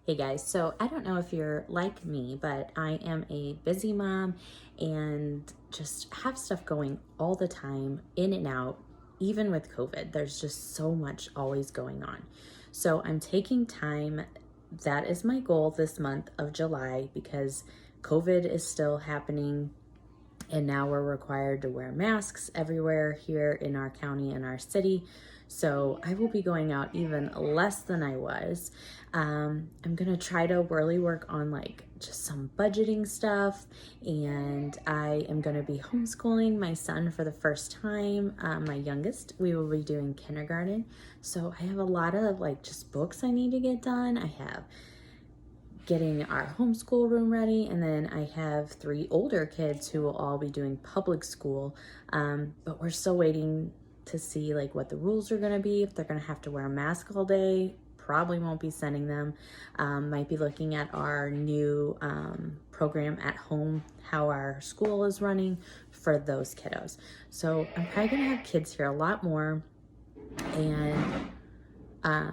Hey guys, so I don't know if you're like me, but I am a busy mom and just have stuff going all the time, in and out, even with COVID. There's just so much always going on. So I'm taking time. That is my goal this month of July because COVID is still happening. And now we're required to wear masks everywhere here in our county and our city. So I will be going out even less than I was. I'm gonna try to really work on like just some budgeting stuff, and I am gonna be homeschooling my son for the first time. My youngest, we will be doing kindergarten. So I have a lot of like just books I need to get done. I have getting our homeschool room ready, and then I have 3 older kids who will all be doing public school, but we're still waiting to see like what the rules are going to be, if they're going to have to wear a mask all day. Probably won't be sending them. Might be looking at our new program at home, how our school is running for those kiddos. So I'm probably going to have kids here a lot more, and I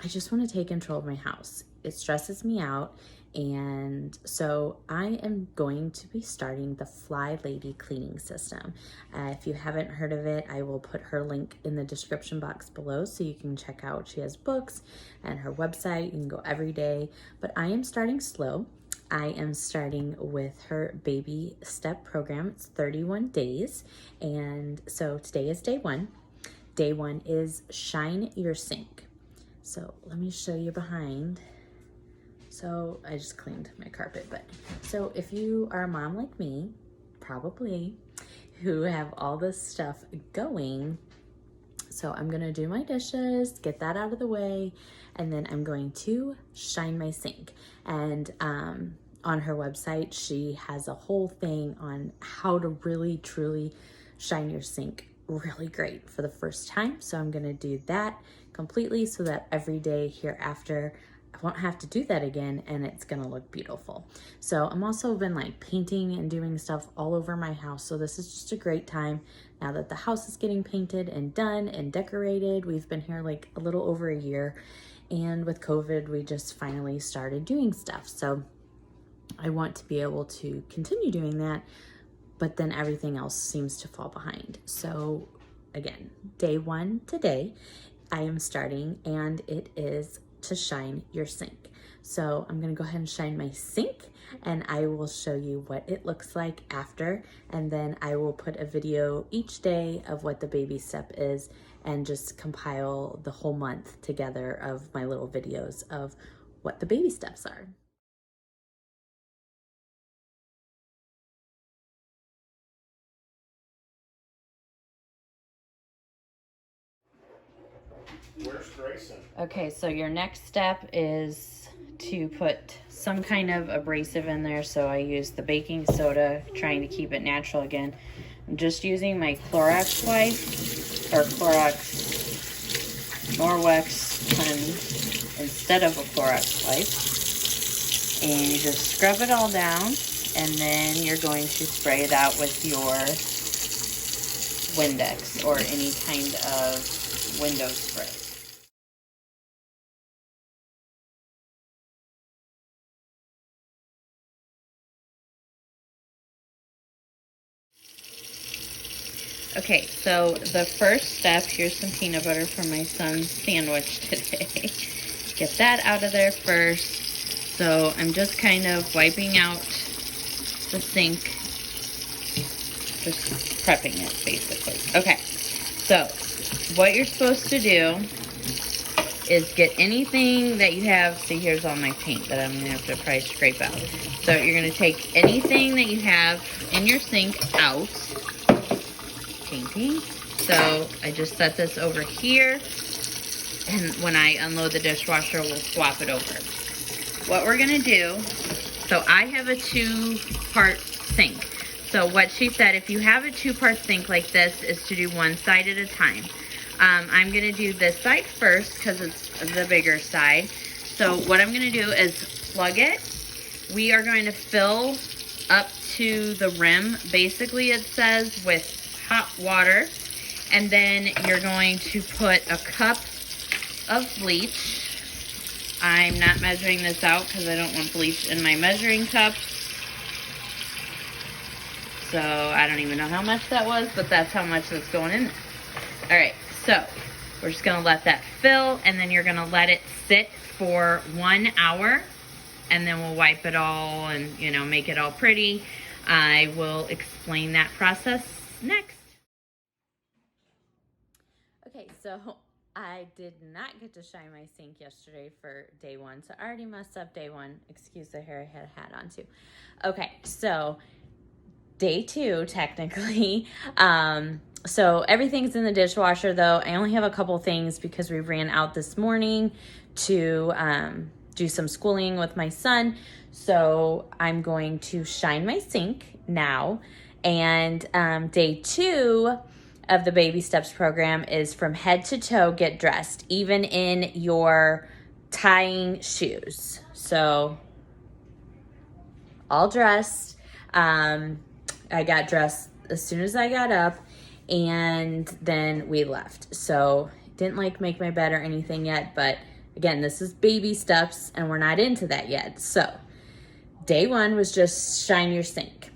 just want to take control of my house. It stresses me out. And so I am going to be starting the Flylady cleaning system. If you haven't heard of it, I will put her link in the description box below so you can check out. She has books and her website. You can go every day. But I am starting slow. I am starting with her baby step program. It's 31 days. And so today is day 1. Day 1 is shine your sink. So let me show you behind. So I just cleaned my carpet, but so if you are a mom like me, probably, who have all this stuff going, so I'm gonna do my dishes, get that out of the way, and then I'm going to shine my sink. And on her website, she has a whole thing on how to really, truly shine your sink really great for the first time. So I'm gonna do that completely so that every day hereafter I won't have to do that again, and it's gonna look beautiful. So I'm also been like painting and doing stuff all over my house. So this is just a great time now that the house is getting painted and done and decorated. We've been here like a little over a year, and with COVID, we just finally started doing stuff. So I want to be able to continue doing that, but then everything else seems to fall behind. So again, day 1 today, I am starting, and it is to shine your sink. So I'm gonna go ahead and shine my sink, and I will show you what it looks like after, and then I will put a video each day of what the baby step is and just compile the whole month together of my little videos of what the baby steps are. Where's Grayson? Okay, so your next step is to put some kind of abrasive in there. So I use the baking soda, trying to keep it natural again. I'm just using my Clorox wipe, or Clorox Norwex pen instead of a Clorox wipe. And you just scrub it all down, and then you're going to spray it out with your Windex or any kind of window spray. Okay, so the first step, here's some peanut butter for my son's sandwich today. Get that out of there first. So I'm just kind of wiping out the sink, just prepping it basically. Okay, so what you're supposed to do is get anything that you have. See, here's all my paint that I'm gonna have to probably scrape out. So you're gonna take anything that you have in your sink out. Painting. So I just set this over here, and when I unload the dishwasher, we'll swap it over. What we're gonna do, so I have a 2-part sink. So what she said, if you have a 2-part sink like this, is to do one side at a time. I'm gonna do this side first because it's the bigger side. So what I'm gonna do is plug it. We are going to fill up to the rim, basically it says, with hot water, and then you're going to put a cup of bleach I'm not measuring this out because I don't want bleach in my measuring cup. So I don't even know how much that was, but that's how much that's going in there. All right, so we're just gonna let that fill, and then you're gonna let it sit for 1 hour, and then we'll wipe it all and, you know, make it all pretty. I will explain that process next. Okay, so I did not get to shine my sink yesterday for day one, so I already messed up day one. Excuse the hair, I had a hat on too. Okay, so day two, technically. So everything's in the dishwasher though. I only have a couple things because we ran out this morning to do some schooling with my son. So I'm going to shine my sink now. And day two of the Baby Steps program is from head to toe, get dressed, even in your tying shoes. So all dressed. I got dressed as soon as I got up, and then we left. So didn't like make my bed or anything yet, but again, this is baby steps and we're not into that yet. So day one was just shine your sink.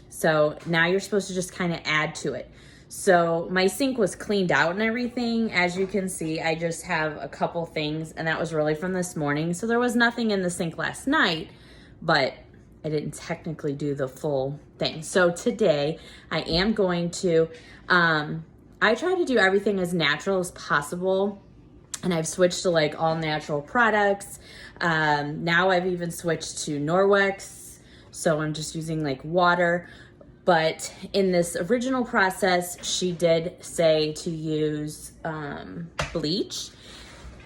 So now you're supposed to just kind of add to it. So my sink was cleaned out and everything. As you can see, I just have a couple things, and that was really from this morning. So there was nothing in the sink last night, but I didn't technically do the full thing. So today I am going to, I try to do everything as natural as possible. And I've switched to like all natural products. Now I've even switched to Norwex. So I'm just using like water. But in this original process, she did say to use bleach.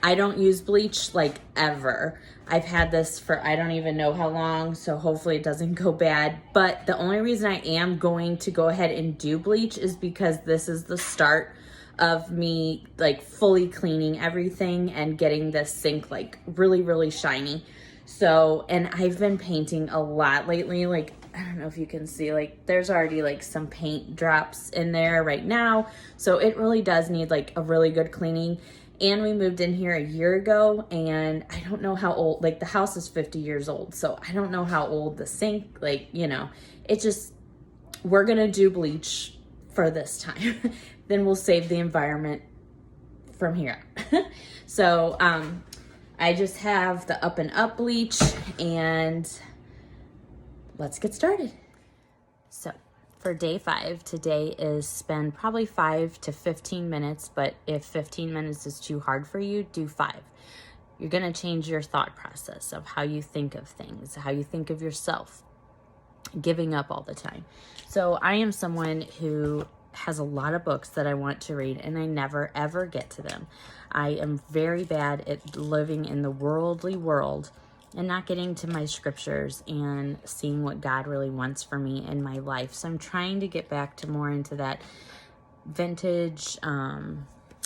I don't use bleach like ever. I've had this for I don't even know how long, so hopefully it doesn't go bad. But the only reason I am going to go ahead and do bleach is because this is the start of me like fully cleaning everything and getting this sink like really, really shiny. So, and I've been painting a lot lately. Like, I don't know if you can see, like there's already like some paint drops in there right now. So it really does need like a really good cleaning. And we moved in here a year ago, and I don't know how old, like the house is 50 years old. So I don't know how old the sink, like, you know, it just, we're going to do bleach for this time. Then we'll save the environment from here. So I just have the Up and Up bleach, and let's get started. So for day 5, today is spend probably 5 to 15 minutes, but if 15 minutes is too hard for you, do 5. You're going to change your thought process of how you think of things, how you think of yourself, giving up all the time. So I am someone who has a lot of books that I want to read, and I never ever get to them. I am very bad at living in the worldly world and not getting to my scriptures and seeing what God really wants for me in my life. So I'm trying to get back to more into that vintage,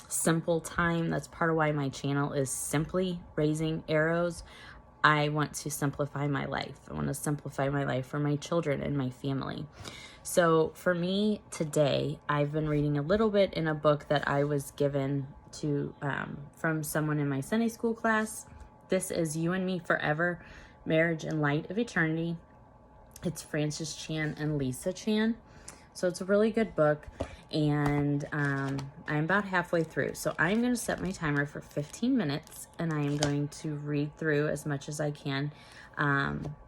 simple time. That's part of why my channel is Simply Raising Arrows. I want to simplify my life. I want to simplify my life for my children and my family. So for me today, I've been reading a little bit in a book that I was given to from someone in my Sunday school class. This is You and Me Forever, Marriage and Light of Eternity. It's Francis Chan and Lisa Chan. So it's a really good book, and I'm about halfway through. So I'm going to set my timer for 15 minutes, and I am going to read through as much as I can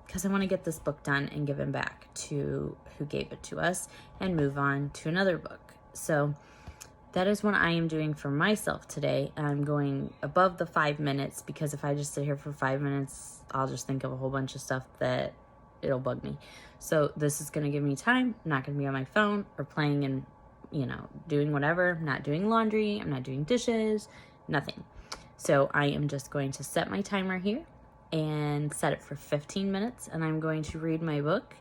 because I want to get this book done and give it back to who gave it to us and move on to another book. So that is what I am doing for myself today. I'm going above the 5 minutes because if I just sit here for 5 minutes, I'll just think of a whole bunch of stuff that it'll bug me. So this is going to give me time. I'm not going to be on my phone or playing and, you know, doing whatever. I'm not doing laundry. I'm not doing dishes, nothing. So I am just going to set my timer here and set it for 15 minutes. And I'm going to read my book.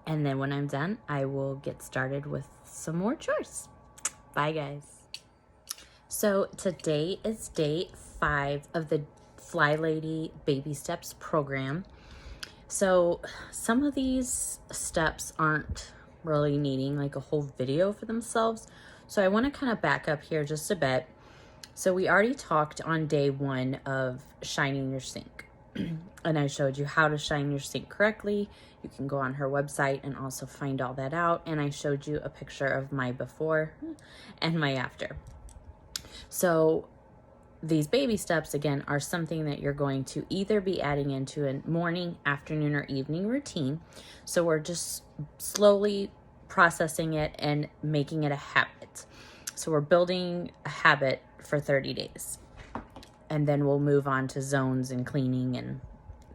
And then when I'm done, I will get started with some more chores. Bye, guys. So today is day 5 of the Flylady Baby Steps program. So some of these steps aren't really needing like a whole video for themselves. So I want to kind of back up here just a bit. So we already talked on day 1 of shining your sink. And I showed you how to shine your sink correctly. You can go on her website and also find all that out. And I showed you a picture of my before and my after. So these baby steps, again, are something that you're going to either be adding into a morning, afternoon, or evening routine. So we're just slowly processing it and making it a habit. So we're building a habit for 30 days. And then we'll move on to zones and cleaning and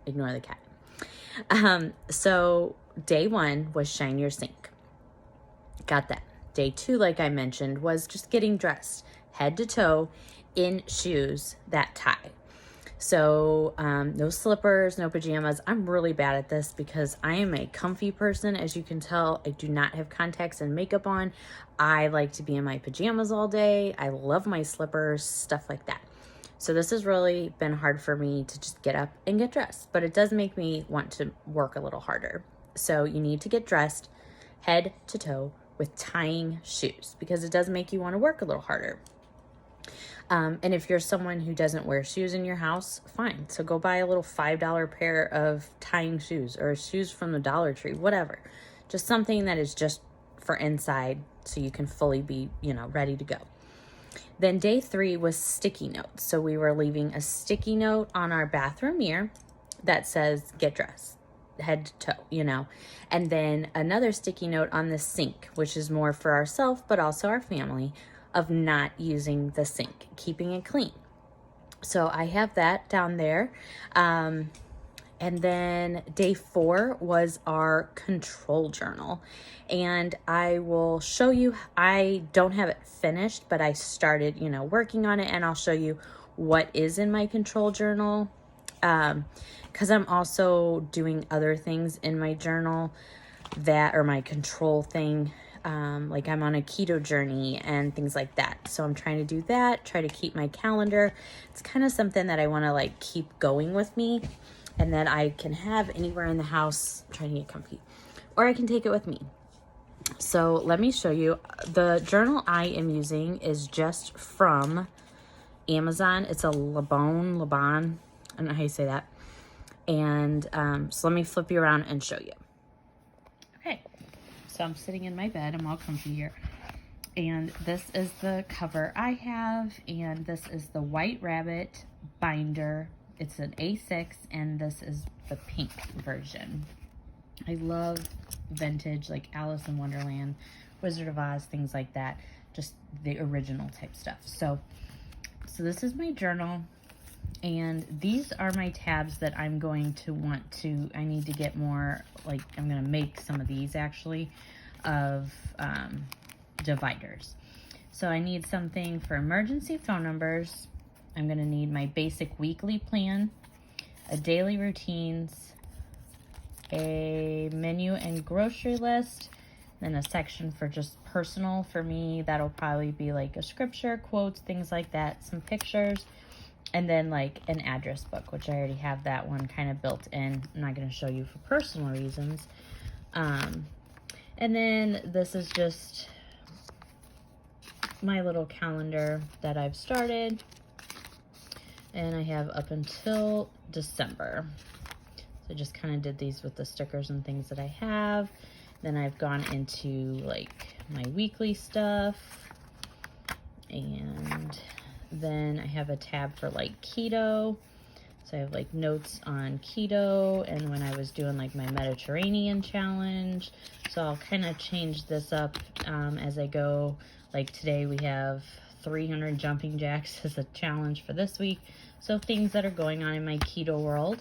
ignore the cat. So day 1 was shine your sink. Got that. Day 2, like I mentioned, was just getting dressed head to toe in shoes that tie. So no slippers, no pajamas. I'm really bad at this because I am a comfy person. As you can tell, I do not have contacts and makeup on. I like to be in my pajamas all day. I love my slippers, stuff like that. So this has really been hard for me to just get up and get dressed, but it does make me want to work a little harder. So you need to get dressed head to toe with tying shoes because it does make you want to work a little harder. And if you're someone who doesn't wear shoes in your house, fine. So go buy a little $5 pair of tying shoes or shoes from the Dollar Tree, whatever. Just something that is just for inside so you can fully be, ready to go. Then day 3 was sticky notes. So we were leaving a sticky note on our bathroom mirror that says, get dressed, head to toe, And then another sticky note on the sink, which is more for ourselves, but also our family, of not using the sink, keeping it clean. So I have that down there. And then day 4 was our control journal. And I will show you, I don't have it finished, but I started, working on it, and I'll show you what is in my control journal. Because I'm also doing other things in my journal that are my control thing. Like I'm on a keto journey and things like that. So I'm trying to do that, try to keep my calendar. It's kind of something that I want to keep going with me and that I can have anywhere in the house. I'm trying to get comfy, or I can take it with me. So let me show you. The journal I am using is just from Amazon. It's a Laban, I don't know how you say that. And so let me flip you around and show you. Okay, so I'm sitting in my bed. I'm all comfy here. And this is the cover I have. And this is the White Rabbit binder. It's an A6, and this is the pink version. I love vintage, like Alice in Wonderland, Wizard of Oz, things like that. Just the original type stuff. So this is my journal. And these are my tabs that I'm going to I need to get more, I'm going to make some of these actually, of dividers. So I need something for emergency phone numbers. I'm going to need my basic weekly plan, a daily routines, a menu and grocery list, then a section for just personal for me. That'll probably be like a scripture, quotes, things like that, some pictures, and then an address book, which I already have that one kind of built in. I'm not going to show you for personal reasons. And then this is just my little calendar that I've started. And I have up until December. So I just kind of did these with the stickers and things that I have. Then I've gone into my weekly stuff. And then I have a tab for keto. So I have notes on keto and when I was doing my Mediterranean challenge. So I'll kind of change this up as I go. Today we have 300 jumping jacks as a challenge for this week. So things that are going on in my keto world.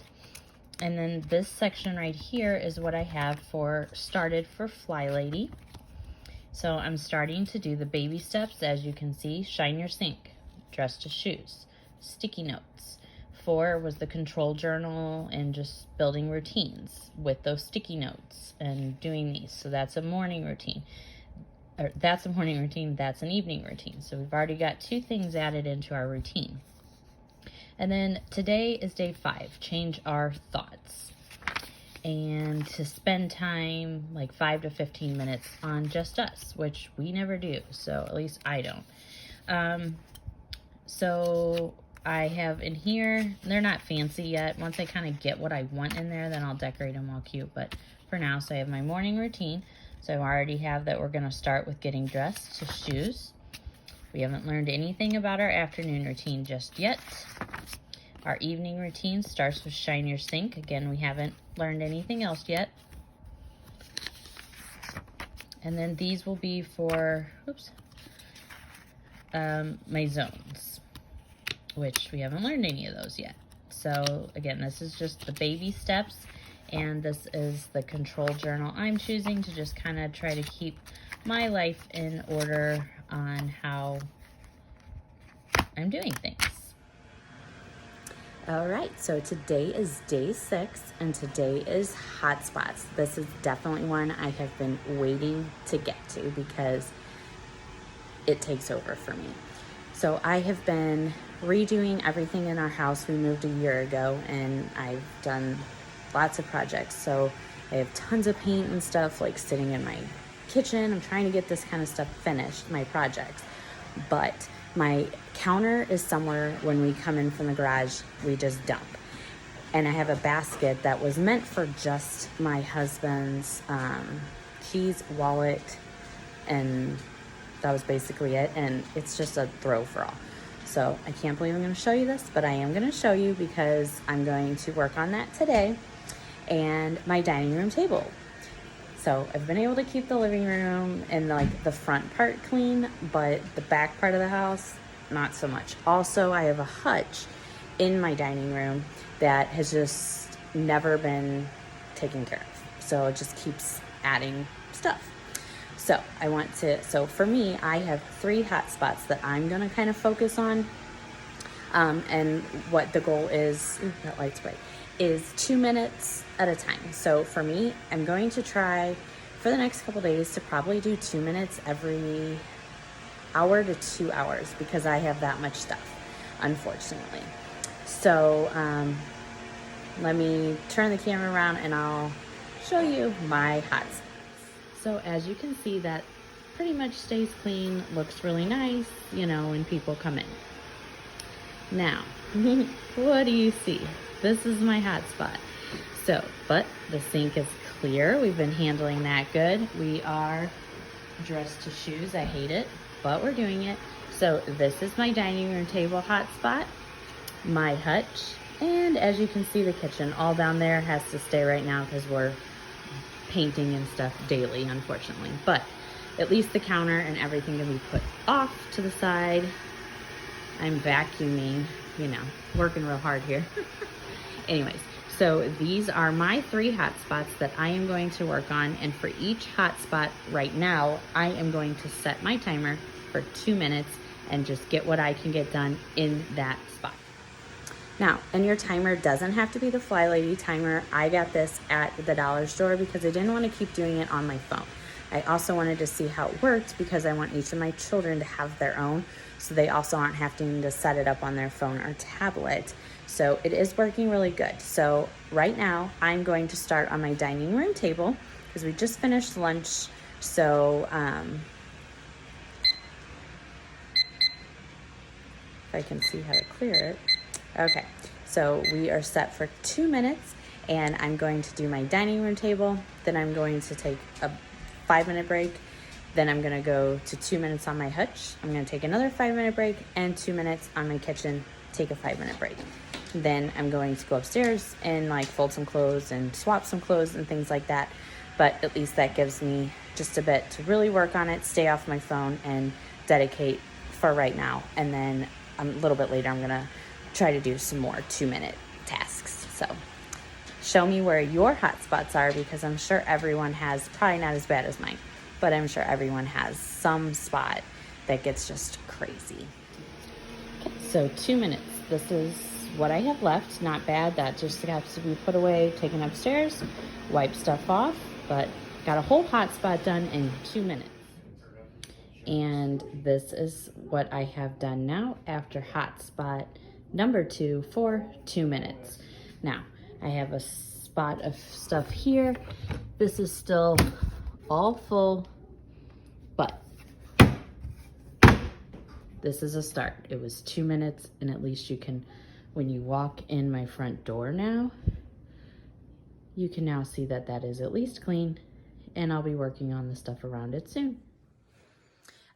And then this section right here is what I have started for Flylady. So I'm starting to do the baby steps. As you can see, shine your sink, dress to shoes, sticky notes. 4 was the control journal and just building routines with those sticky notes and doing these. So that's a morning routine. That's a morning routine, that's an evening routine. So we've already got 2 things added into our routine. And then today is day 5, change our thoughts. And to spend time, 5 to 15 minutes on just us, which we never do. So at least I don't. So I have in here, they're not fancy yet. Once I kind of get what I want in there, then I'll decorate them all cute. But for now, so I have my morning routine. So I already have that we're going to start with getting dressed to shoes. We haven't learned anything about our afternoon routine just yet. Our evening routine starts with shine your sink. Again, we haven't learned anything else yet. And then these will be for, my zones, which we haven't learned any of those yet. So again, this is just the baby steps, and this is the control journal I'm choosing to just kind of try to keep my life in order on how I'm doing things. All right, so today is day 6, and today is hot spots. This is definitely one I have been waiting to get to because it takes over for me. So I have been redoing everything in our house. We moved a year ago, and I've done lots of projects. So I have tons of paint and stuff like sitting in my kitchen. I'm trying to get this kind of stuff finished, my projects. But my counter is somewhere when we come in from the garage, we just dump. And I have a basket that was meant for just my husband's keys, wallet, and that was basically it. And it's just a throw for all. So I can't believe I'm going to show you this, but I am going to show you because I'm going to work on that today. And my dining room table. So I've been able to keep the living room and like the front part clean, but the back part of the house, not so much. Also, I have a hutch in my dining room that has just never been taken care of. So it just keeps adding stuff. So so for me, I have 3 hot spots that I'm gonna kind of focus on. And what the goal is, that light's bright, is 2 minutes at a time. So for me, I'm going to try for the next couple days to probably do 2 minutes every hour to 2 hours because I have that much stuff, unfortunately. So let me turn the camera around and I'll show you my hot spots. So as you can see, that pretty much stays clean, looks really nice, when people come in. Now, what do you see? This is my hot spot. So, but the sink is clear. We've been handling that good. We are dressed to shoes. I hate it, but we're doing it. So this is my dining room table hot spot, my hutch, and as you can see, the kitchen. All down there has to stay right now because we're painting and stuff daily, unfortunately. But at least the counter and everything can be put off to the side. I'm vacuuming, working real hard here. Anyways, so these are my 3 hot spots that I am going to work on. And for each hot spot right now, I am going to set my timer for 2 minutes and just get what I can get done in that spot. Now, and your timer doesn't have to be the Flylady timer. I got this at the dollar store because I didn't want to keep doing it on my phone. I also wanted to see how it worked because I want each of my children to have their own, so they also aren't having to set it up on their phone or tablet. So it is working really good. So right now I'm going to start on my dining room table because we just finished lunch. So if I can see how to clear it. Okay, so we are set for 2 minutes and I'm going to do my dining room table. Then I'm going to take a 5-minute break. Then I'm gonna go to 2 minutes on my hutch. I'm gonna take another 5-minute break and 2 minutes on my kitchen, take a 5-minute break. Then I'm going to go upstairs and like fold some clothes and swap some clothes and things like that. But at least that gives me just a bit to really work on it, stay off my phone and dedicate for right now. And then a little bit later, I'm gonna try to do some more 2-minute tasks. So show me where your hot spots are because I'm sure everyone has, probably not as bad as mine, but I'm sure everyone has some spot that gets just crazy. Okay, so 2 minutes. This is what I have left. Not bad. That just has to be put away, taken upstairs, wipe stuff off, but got a whole hot spot done in 2 minutes. And this is what I have done now after hot spot number 2 for 2 minutes. Now, I have a spot of stuff here. This is still all full, but this is a start. It was 2 minutes, and at least you can, when you walk in my front door now, you can now see that that is at least clean, and I'll be working on the stuff around it soon.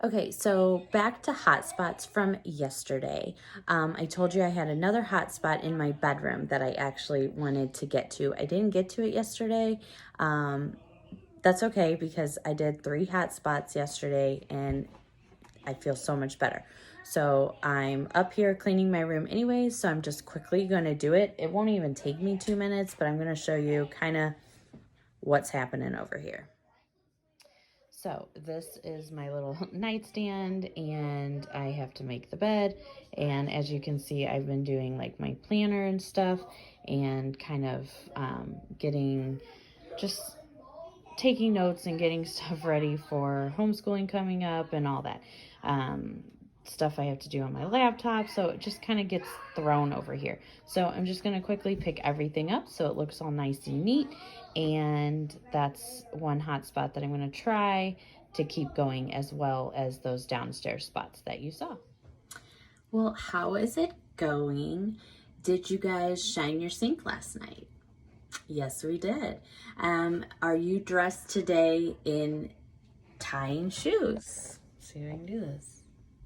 Okay, so back to hotspots from yesterday. I told you I had another hotspot in my bedroom that I actually wanted to get to. I didn't get to it yesterday. That's okay because I did 3 hotspots yesterday and I feel so much better. So I'm up here cleaning my room anyways, so I'm just quickly going to do it. It won't even take me 2 minutes, but I'm going to show you kind of what's happening over here. So this is my little nightstand, and I have to make the bed. And as you can see, I've been doing like my planner and stuff, and kind of just taking notes and getting stuff ready for homeschooling coming up and all that. Stuff I have to do on my laptop, so it just kind of gets thrown over here. So I'm just going to quickly pick everything up so it looks all nice and neat, and that's one hot spot that I'm going to try to keep going, as well as those downstairs spots that you saw. Well, how is it going? Did you guys shine your sink last night? Yes, we did. Are you dressed today in tie and shoes? Let's see if I can do this.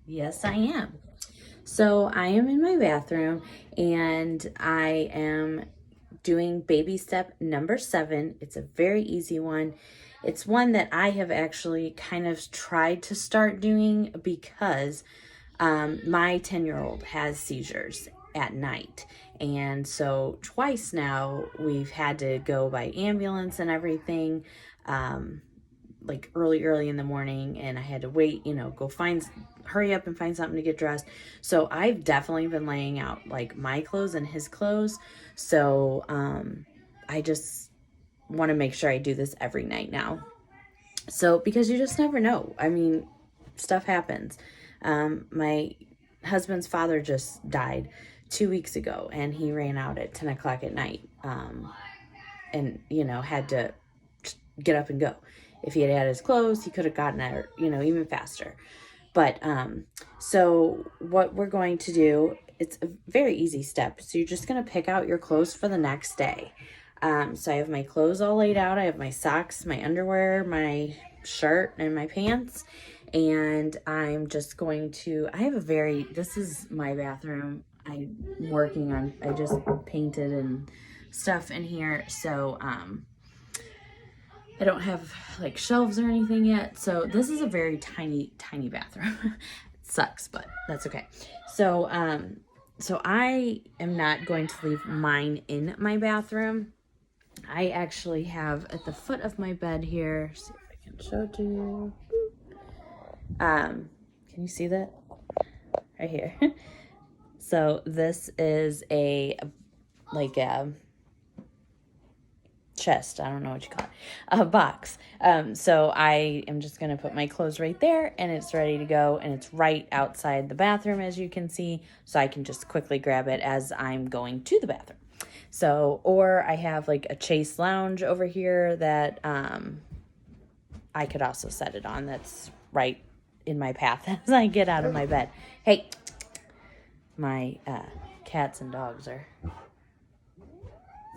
Yes, I am. So I am in my bathroom and I am doing baby step number 7. It's a very easy one. It's one that I have actually kind of tried to start doing because my 10-year-old has seizures at night. And so twice now we've had to go by ambulance and everything, like early in the morning, and I had to wait, hurry up and find something to get dressed. So I've definitely been laying out like my clothes and his clothes. So I just want to make sure I do this every night now. So because you just never know. I mean, stuff happens. My husband's father just died 2 weeks ago, and he ran out at 10 o'clock at night, and had to get up and go. If he had his clothes, he could have gotten there, even faster. But so what we're going to do, it's a very easy step. So you're just going to pick out your clothes for the next day. So I have my clothes all laid out. I have my socks, my underwear, my shirt, and my pants. And I'm just going to, this is my bathroom. I'm working on, I just painted and stuff in here. So, I don't have like shelves or anything yet. So this is a very tiny bathroom. It sucks, but that's okay. So, so I am not going to leave mine in my bathroom. I actually have at the foot of my bed here, see if I can show it to you. Can you see that? Right here. So this is a chest, I don't know what you call it, a box. So I am just going to put my clothes right there, and it's ready to go, and it's right outside the bathroom, as you can see, so I can just quickly grab it as I'm going to the bathroom. So, or I have like a Chase lounge over here that I could also set it on. That's right in my path as I get out of my bed. Hey, my cats and dogs are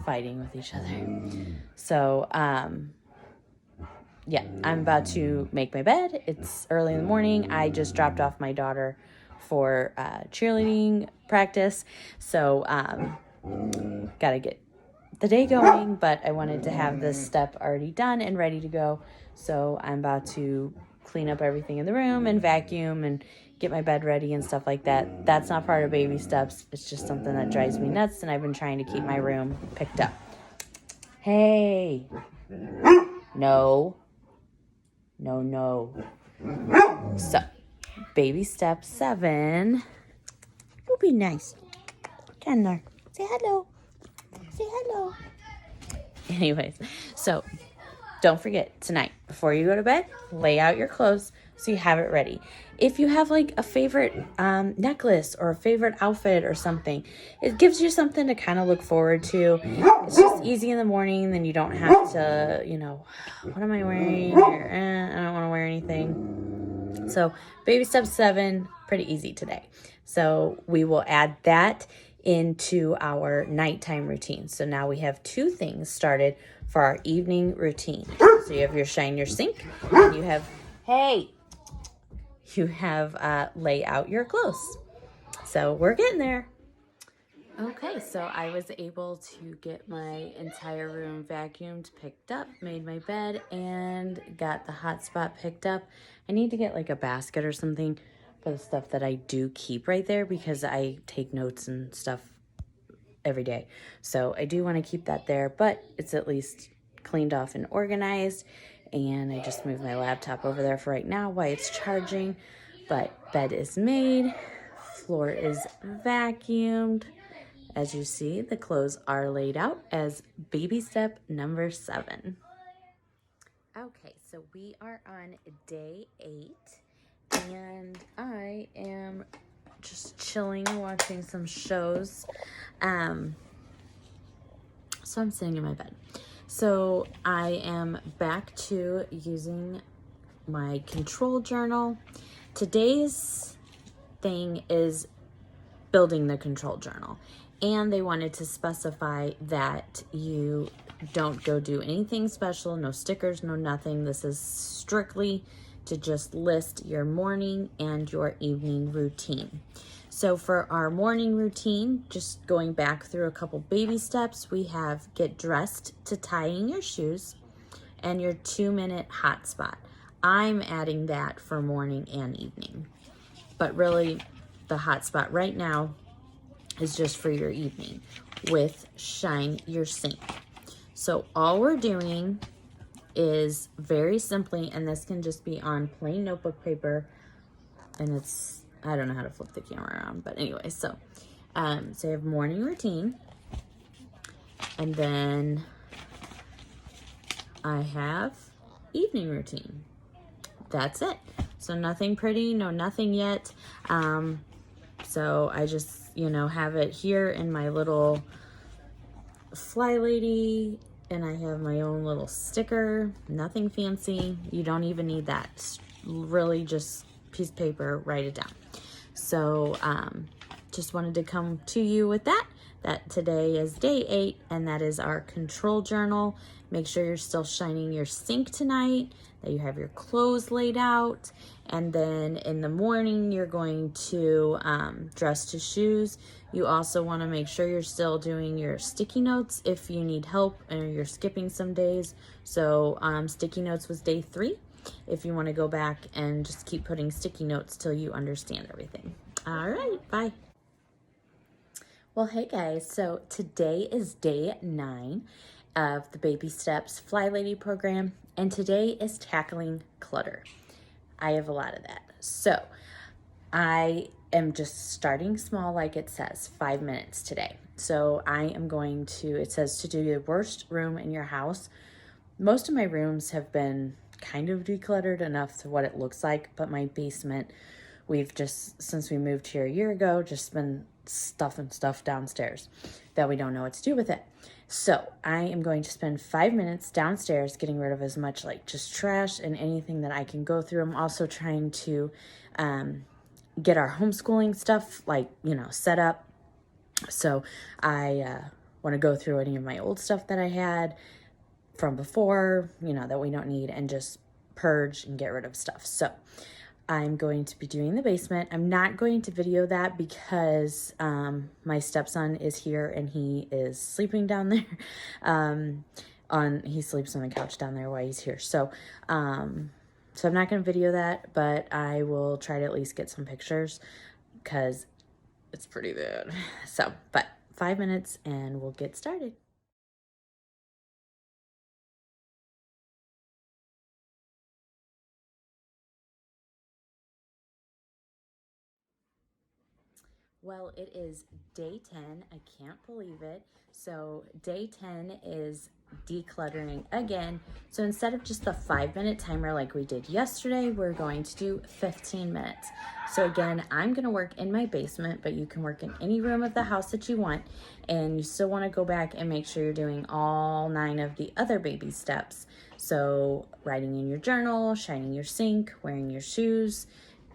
fighting with each other. So, yeah, I'm about to make my bed. It's early in the morning. I just dropped off my daughter for cheerleading practice. So, gotta get the day going, but I wanted to have this step already done and ready to go. So I'm about to clean up everything in the room and vacuum and get my bed ready and stuff like that. That's not part of baby steps. It's just something that drives me nuts, and I've been trying to keep my room picked up. Hey. No. So, baby step 7. You'll be nice. Chandler, say hello. Say hello. Anyways, so don't forget tonight, before you go to bed, lay out your clothes so you have it ready. If you have like a favorite necklace or a favorite outfit or something, it gives you something to kind of look forward to. It's just easy in the morning, then you don't have to, what am I wearing? Or, I don't want to wear anything. So baby step 7, pretty easy today. So we will add that into our nighttime routine. So now we have 2 things started for our evening routine. So you have your shine your sink, and you have, lay out your clothes. So we're getting there. Okay, so I was able to get my entire room vacuumed, picked up, made my bed, and got the hot spot picked up. I need to get like a basket or something for the stuff that I do keep right there because I take notes and stuff every day. So I do want to keep that there, but it's at least cleaned off and organized. And I just moved my laptop over there for right now while it's charging. But bed is made, floor is vacuumed. As you see, the clothes are laid out as baby step number 7. Okay, so we are on day 8, and I am just chilling, watching some shows. So I'm sitting in my bed. So I am back to using my control journal. Today's thing is building the control journal. And they wanted to specify that you don't go do anything special, no stickers, no nothing. This is strictly to just list your morning and your evening routine. So for our morning routine, just going back through a couple baby steps, we have get dressed to tying your shoes and your 2-minute hot spot. I'm adding that for morning and evening. But really, the hot spot right now is just for your evening with shine your sink. So all we're doing is very simply, and this can just be on plain notebook paper, and it's, I don't know how to flip the camera around, but anyway, so you have morning routine, and then I have evening routine. That's it. So nothing pretty, no nothing yet. So I just, have it here in my little Flylady, and I have my own little sticker, nothing fancy. You don't even need that. It's really just piece of paper, write it down. So just wanted to come to you with that today is day 8, and that is our control journal. Make sure you're still shining your sink tonight, that you have your clothes laid out, and then in the morning you're going to dress to shoes. You also want to make sure you're still doing your sticky notes if you need help or you're skipping some days. So sticky notes was day 3. If you want to go back and just keep putting sticky notes till you understand everything. All right, bye. Well, hey guys, so today is day 9 of the Baby Steps Flylady program, and today is tackling clutter. I have a lot of that. So I am just starting small, like it says, 5 minutes today. So I am going to, it says to do the worst room in your house. Most of my rooms have been kind of decluttered enough to what it looks like, but my basement, we've just, since we moved here a year ago, just been stuffing stuff downstairs that we don't know what to do with it. So I am going to spend 5 minutes downstairs getting rid of as much like just trash and anything that I can go through. I'm also trying to get our homeschooling stuff set up. So I want to go through any of my old stuff that I had from before, that we don't need, and just purge and get rid of stuff. So I'm going to be doing the basement. I'm not going to video that because my stepson is here and he is sleeping down there. He sleeps on the couch down there while he's here. So I'm not going to video that, but I will try to at least get some pictures because it's pretty bad. So, but 5 minutes and we'll get started. Well, it is day 10. I can't believe it. So day 10 is decluttering again. So instead of just the 5-minute timer like we did yesterday, we're going to do 15 minutes. So again, I'm going to work in my basement, but you can work in any room of the house that you want. And you still want to go back and make sure you're doing all 9 of the other baby steps. So writing in your journal, shining your sink, wearing your shoes,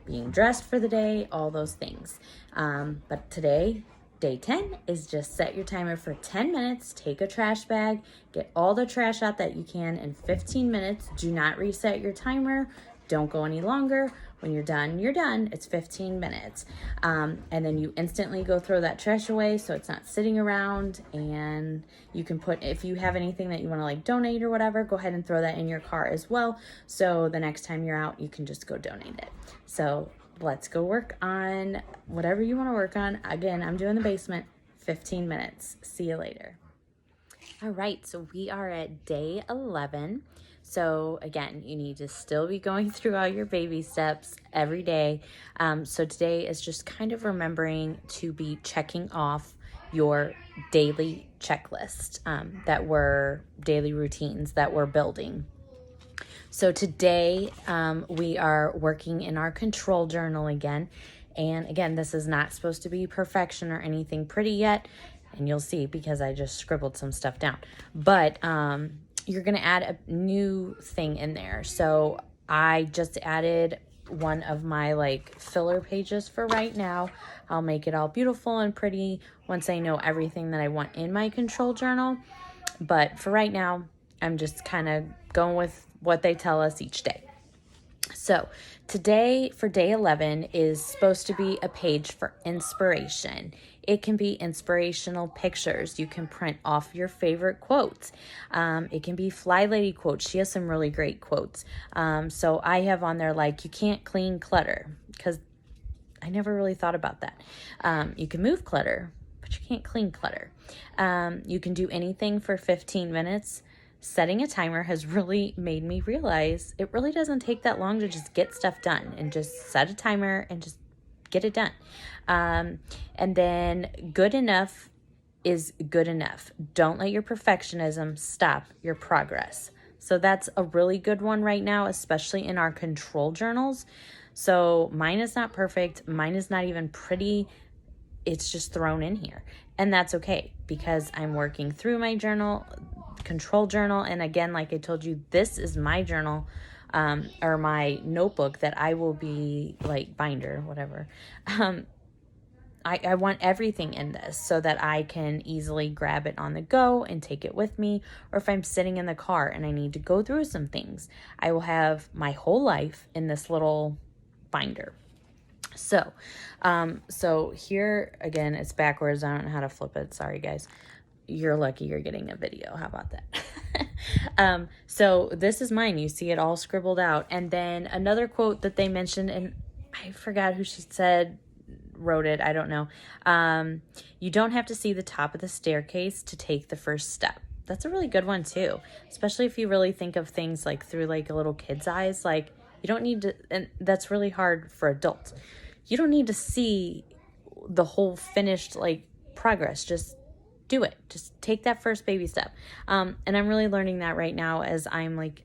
being dressed for the day, all those things. But today, day 10 is just set your timer for 10 minutes, take a trash bag, get all the trash out that you can in 15 minutes. Do not reset your timer. Don't go any longer. When you're done, you're done. It's 15 minutes. And then you instantly go throw that trash away so it's not sitting around. And you can put, if you have anything that you want to like donate or whatever, go ahead and throw that in your car as well. So the next time you're out, you can just go donate it. So let's go work on whatever you want to work on. Again, I'm doing the basement, 15 minutes. See you later. All right, so we are at day 11. So again, you need to still be going through all your baby steps every day. So today is just kind of remembering to be checking off your daily checklist daily routines that we're building. So today we are working in our control journal again. And again, this is not supposed to be perfection or anything pretty yet. And you'll see because I just scribbled some stuff down. But you're going to add a new thing in there. So I just added one of my like filler pages for right now. I'll make it all beautiful and pretty once I know everything that I want in my control journal. But for right now, I'm just kind of going with what they tell us each day. So today for day 11 is supposed to be a page for inspiration. It can be inspirational pictures. You can print off your favorite quotes. It can be Flylady quotes. She has some really great quotes. So I have on there like, you can't clean clutter, because I never really thought about that. You can move clutter, but you can't clean clutter. You can do anything for 15 minutes. Setting a timer has really made me realize it really doesn't take that long to just get stuff done, and just set a timer and just get it done. And then good enough is good enough. Don't let your perfectionism stop your progress. So that's a really good one right now, especially in our control journals. So mine is not perfect. Mine is not even pretty. It's just thrown in here. And that's okay, because I'm working through my control journal. And again, like I told you, this is my journal, or my notebook that I will be like binder, whatever. I want everything in this so that I can easily grab it on the go and take it with me. Or if I'm sitting in the car and I need to go through some things, I will have my whole life in this little binder. So here again, it's backwards. I don't know how to flip it. Sorry, guys. You're lucky you're getting a video. How about that? So this is mine. You see it all scribbled out. And then another quote that they mentioned, and I forgot who she said wrote it. I don't know. You don't have to see the top of the staircase to take the first step. That's a really good one too. Especially if you really think of things like through like a little kid's eyes. Like you don't need to, and that's really hard for adults. You don't need to see the whole finished like progress. Just do it. Just take that first baby step. And I'm really learning that right now as I'm like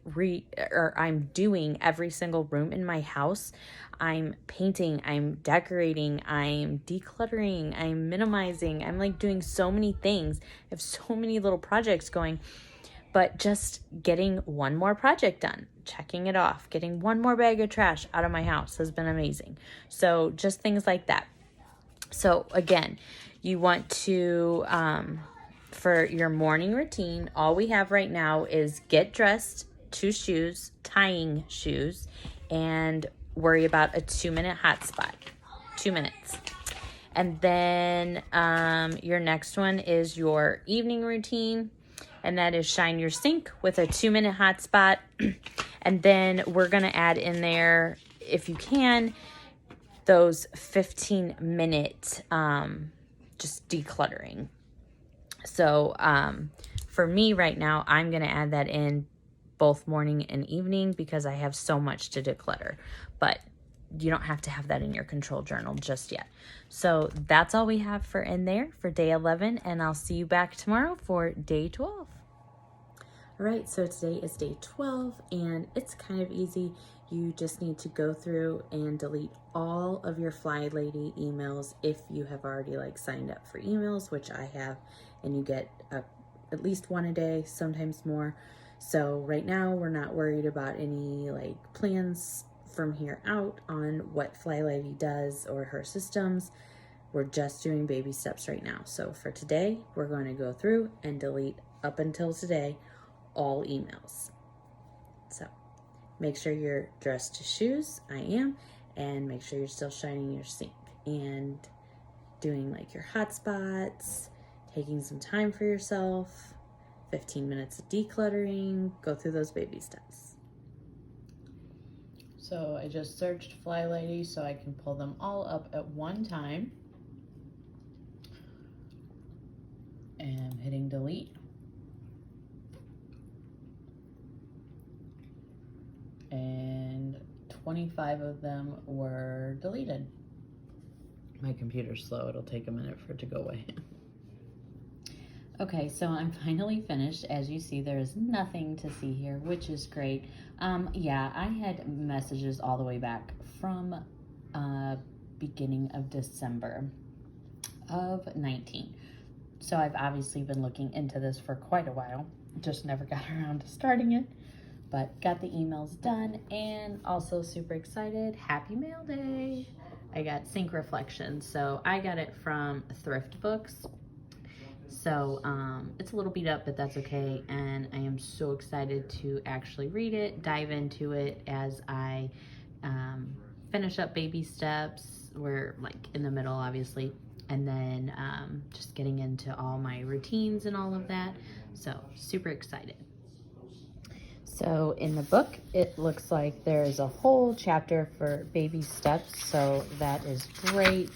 I'm doing every single room in my house. I'm painting, I'm decorating, I'm decluttering, I'm minimizing. I'm like doing so many things. I have so many little projects going, but just getting one more project done, checking it off, getting one more bag of trash out of my house has been amazing. So just things like that. So again, you want to, for your morning routine, all we have right now is get dressed, 2 shoes, tying shoes, and worry about a 2-minute hot spot. 2 minutes. And then your next one is your evening routine, and that is shine your sink with a 2-minute hot spot. And then we're going to add in there, if you can, those 15-minute just decluttering. So for me right now, I'm going to add that in both morning and evening because I have so much to declutter. But you don't have to have that in your control journal just yet. So that's all we have for in there for day 11, and I'll see you back tomorrow for day 12. All right, so today is day 12, and it's kind of easy. You just need to go through and delete all of your Flylady emails if you have already like signed up for emails, which I have, and you get at least one a day, sometimes more. So right now we're not worried about any like plans from here out on what Flylady does or her systems. We're just doing baby steps right now. So for today, we're going to go through and delete up until today all emails. So make sure you're dressed to shoes. I am. And make sure you're still shining your sink and doing like your hot spots, taking some time for yourself, 15 minutes of decluttering, go through those baby steps. So I just searched Flylady so I can pull them all up at one time. And hitting delete. And 25 of them were deleted. My computer's slow. It'll take a minute for it to go away. Okay, so I'm finally finished. As you see, there is nothing to see here, which is great. Yeah, I had messages all the way back from beginning of December of 19. So I've obviously been looking into this for quite a while. Just never got around to starting it, but got the emails done, and also super excited. Happy Mail Day. I got Sync Reflections. So I got it from Thrift Books. So it's a little beat up, but that's okay. And I am so excited to actually read it, dive into it as I finish up baby steps. We're like in the middle, obviously. And then just getting into all my routines and all of that. So super excited. So in the book, it looks like there's a whole chapter for baby steps. So that is great.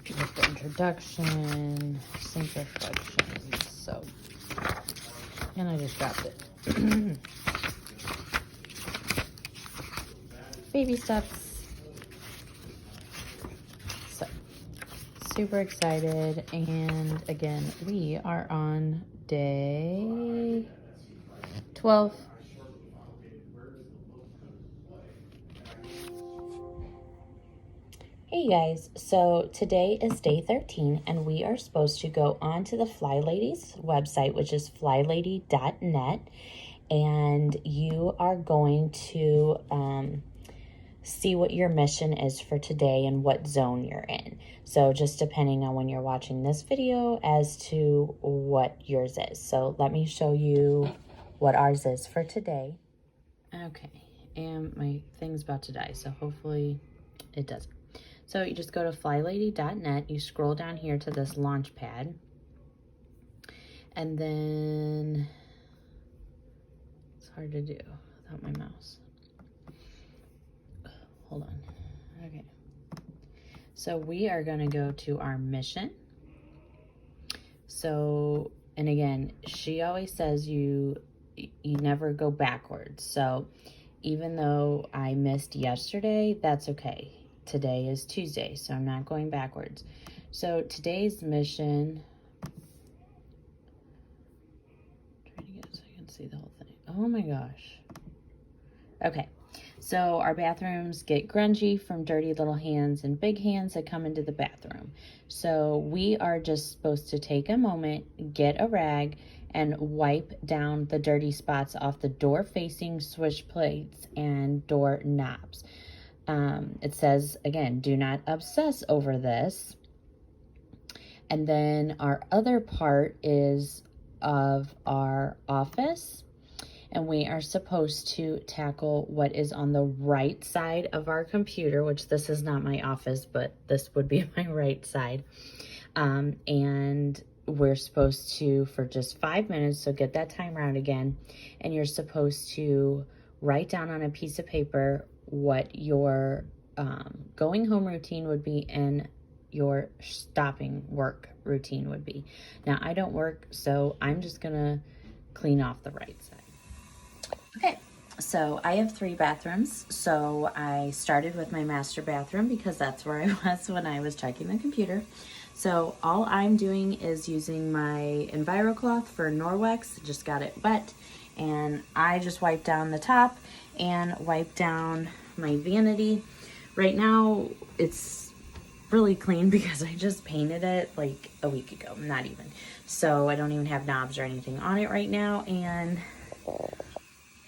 With the introduction, sync reflections. So, and I just dropped it. Baby steps. So, super excited. And again, we are on day 12. Hey guys, so today is day 13 and we are supposed to go on to the Flylady's website, which is flylady.net, and you are going to see what your mission is for today and what zone you're in. So just depending on when you're watching this video as to what yours is. So let me show you what ours is for today. Okay, and my thing's about to die, so hopefully it doesn't. So you just go to flylady.net, you scroll down here to this launch pad, and then it's hard to do without my mouse. Hold on. Okay. So we are going to go to our mission. So, and again, she always says you never go backwards. So even though I missed yesterday, that's okay. Today is Tuesday, so I'm not going backwards. So today's mission, trying to get it so I can see the whole thing. Oh my gosh. Okay, so our bathrooms get grungy from dirty little hands and big hands that come into the bathroom. So we are just supposed to take a moment, get a rag, and wipe down the dirty spots off the door-facing switch plates and door knobs. It says, again, do not obsess over this. And then our other part is of our office, and we are supposed to tackle what is on the right side of our computer, which this is not my office, but this would be my right side. And we're supposed to, for just 5 minutes, so get that timer out again, and you're supposed to write down on a piece of paper what your going home routine would be and your stopping work routine would be. Now, I don't work, so I'm just gonna clean off the right side. Okay, so I have 3 bathrooms. So I started with my master bathroom because that's where I was when I was checking the computer. So all I'm doing is using my EnviroCloth for Norwex. Just got it wet, and I just wipe down the top and wipe down my vanity. Right now it's really clean because I just painted it like a week ago, not even. So I don't even have knobs or anything on it right now, and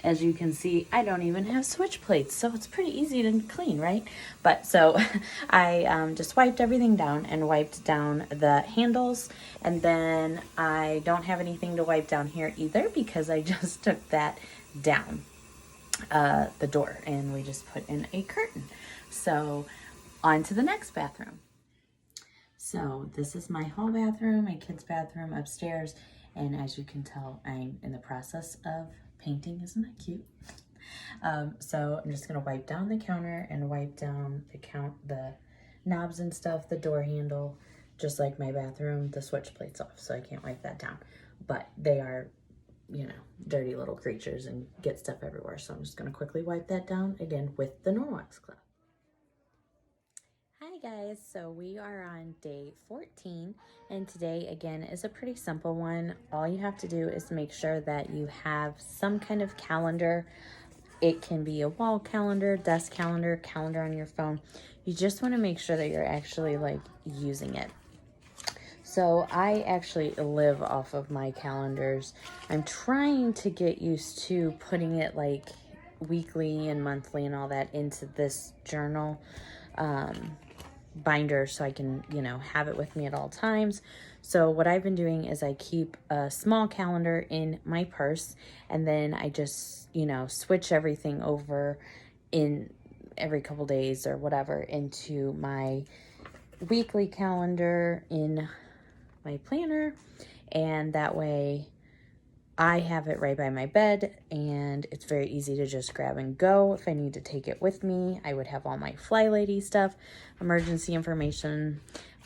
As you can see, I don't even have switch plates, so it's pretty easy to clean, right? But so I just wiped everything down and wiped down the handles, and then I don't have anything to wipe down here either because I just took that down the door and we just put in a curtain. So on to the next bathroom. So this is my hall bathroom, my kids' bathroom upstairs, and as you can tell, I'm in the process of painting. Isn't that cute? So I'm just gonna wipe down the counter and wipe down the knobs and stuff, the door handle, just like my bathroom. The switch plate's off, so I can't wipe that down. But they are, you know, dirty little creatures and get stuff everywhere. So I'm just gonna quickly wipe that down again with the Norwex cloth. Hi guys, so we are on day 14, and today again is a pretty simple one. All you have to do is make sure that you have some kind of calendar. It can be a wall calendar, desk calendar, calendar on your phone. You just want to make sure that you're actually like using it. So I actually live off of my calendars. I'm trying to get used to putting it like weekly and monthly and all that into this journal binder so I can, you know, have it with me at all times. So what I've been doing is I keep a small calendar in my purse, and then I just, you know, switch everything over in every couple days or whatever into my weekly calendar in my planner, and that way I have it right by my bed and it's very easy to just grab and go. If I need to take it with me, I would have all my Flylady stuff, emergency information,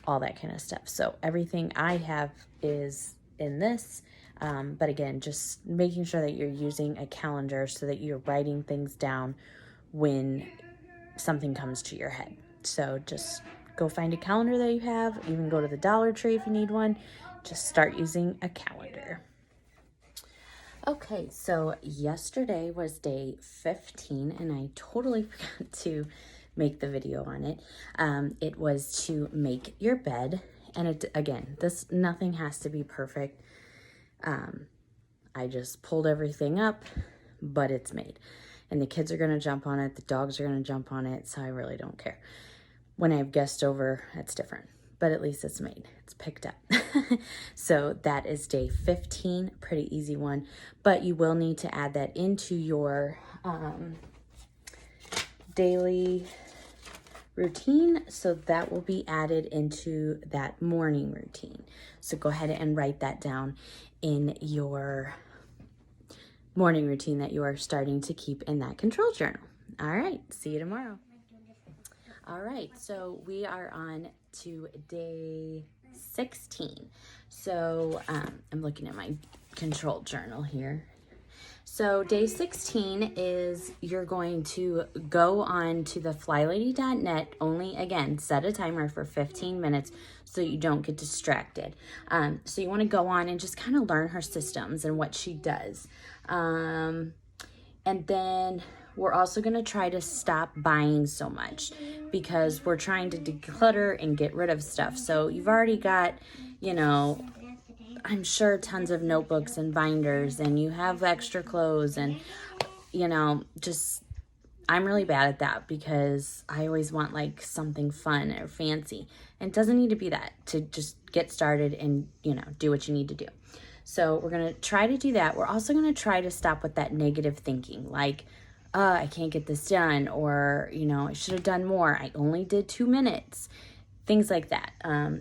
all that kind of stuff. So everything I have is in this. But again, just making sure that you're using a calendar so that you're writing things down when something comes to your head. So just go find a calendar that you have, even go to the Dollar Tree if you need one. Just start using a calendar. Okay, so yesterday was day 15 and I totally forgot to make the video on it. It was to make your bed, and it, again, nothing has to be perfect. I just pulled everything up, but it's made. And the kids are gonna jump on it, the dogs are gonna jump on it, so I really don't care. When I have guests over, that's different. But at least it's made, it's picked up. So that is day 15, pretty easy one. But you will need to add that into your daily routine. So that will be added into that morning routine. So go ahead and write that down in your morning routine that you are starting to keep in that control journal. All right, see you tomorrow. All right, so we are on to day 16. So I'm looking at my control journal here. So day 16 is you're going to go on to the flylady.net, only again, set a timer for 15 minutes so you don't get distracted. So you want to go on and just kind of learn her systems and what she does. And then we're also going to try to stop buying so much because we're trying to declutter and get rid of stuff. So you've already got, you know, I'm sure tons of notebooks and binders, and you have extra clothes, and, you know, just, I'm really bad at that because I always want like something fun or fancy. And it doesn't need to be that, to just get started and, you know, do what you need to do. So we're going to try to do that. We're also going to try to stop with that negative thinking, like, I can't get this done, or, you know, I should have done more. I only did 2 minutes, things like that.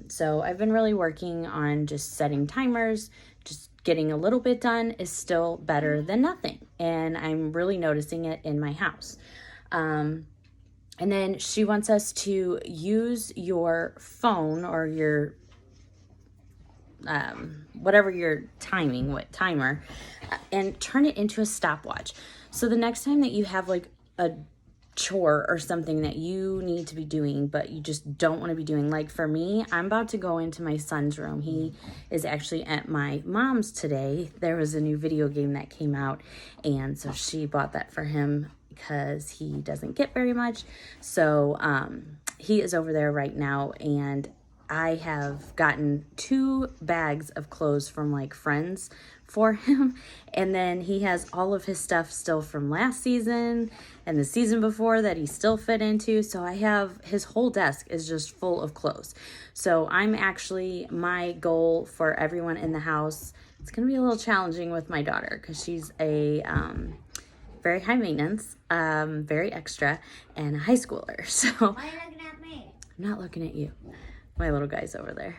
So I've been really working on just setting timers. Just getting a little bit done is still better than nothing. And I'm really noticing it in my house. And then she wants us to use your phone or your whatever you're timing, what timer, and turn it into a stopwatch. So the next time that you have like a chore or something that you need to be doing, but you just don't want to be doing, like for me, I'm about to go into my son's room. He is actually at my mom's today. There was a new video game that came out, and so she bought that for him because he doesn't get very much. So he is over there right now, and I have gotten 2 bags of clothes from like friends for him. And then he has all of his stuff still from last season and the season before that he still fit into. So I have his whole desk is just full of clothes. So my goal for everyone in the house, it's going to be a little challenging with my daughter because she's a very high maintenance, very extra, and a high schooler. So Why are you looking at me? I'm not looking at you. My little guy's over there.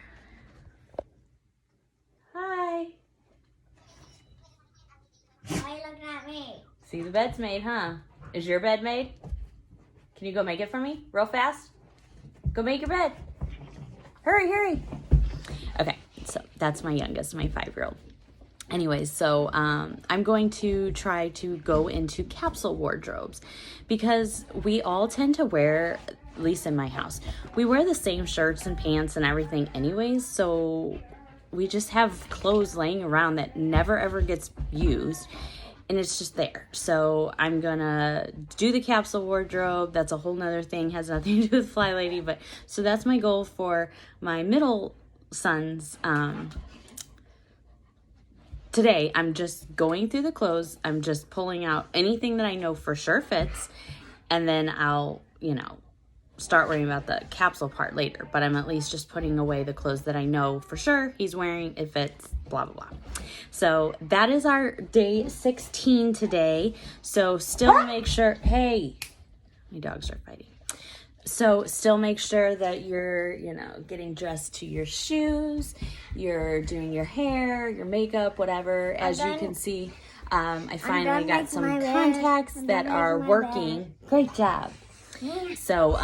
Hi. Why are you looking at me? See, the bed's made, huh? Is your bed made? Can you go make it for me real fast? Go make your bed. Hurry, hurry. Okay, so that's my youngest, my 5-year-old. Anyways, so I'm going to try to go into capsule wardrobes because we all tend to wear, at least in my house, we wear the same shirts and pants and everything anyways, so we just have clothes laying around that never ever gets used and it's just there. So I'm gonna do the capsule wardrobe. That's a whole nother thing, has nothing to do with Flylady, but so that's my goal for my middle son's today. I'm just going through the clothes. I'm just pulling out anything that I know for sure fits, and then I'll, start worrying about the capsule part later. But I'm at least just putting away the clothes that I know for sure he's wearing, it fits, blah, blah, blah. So that is our day 16 today. So still make sure, hey, my dogs are fighting. So still make sure that you're, getting dressed to your shoes, you're doing your hair, your makeup, whatever. As you can see, I finally got some contacts that are working. Great job. So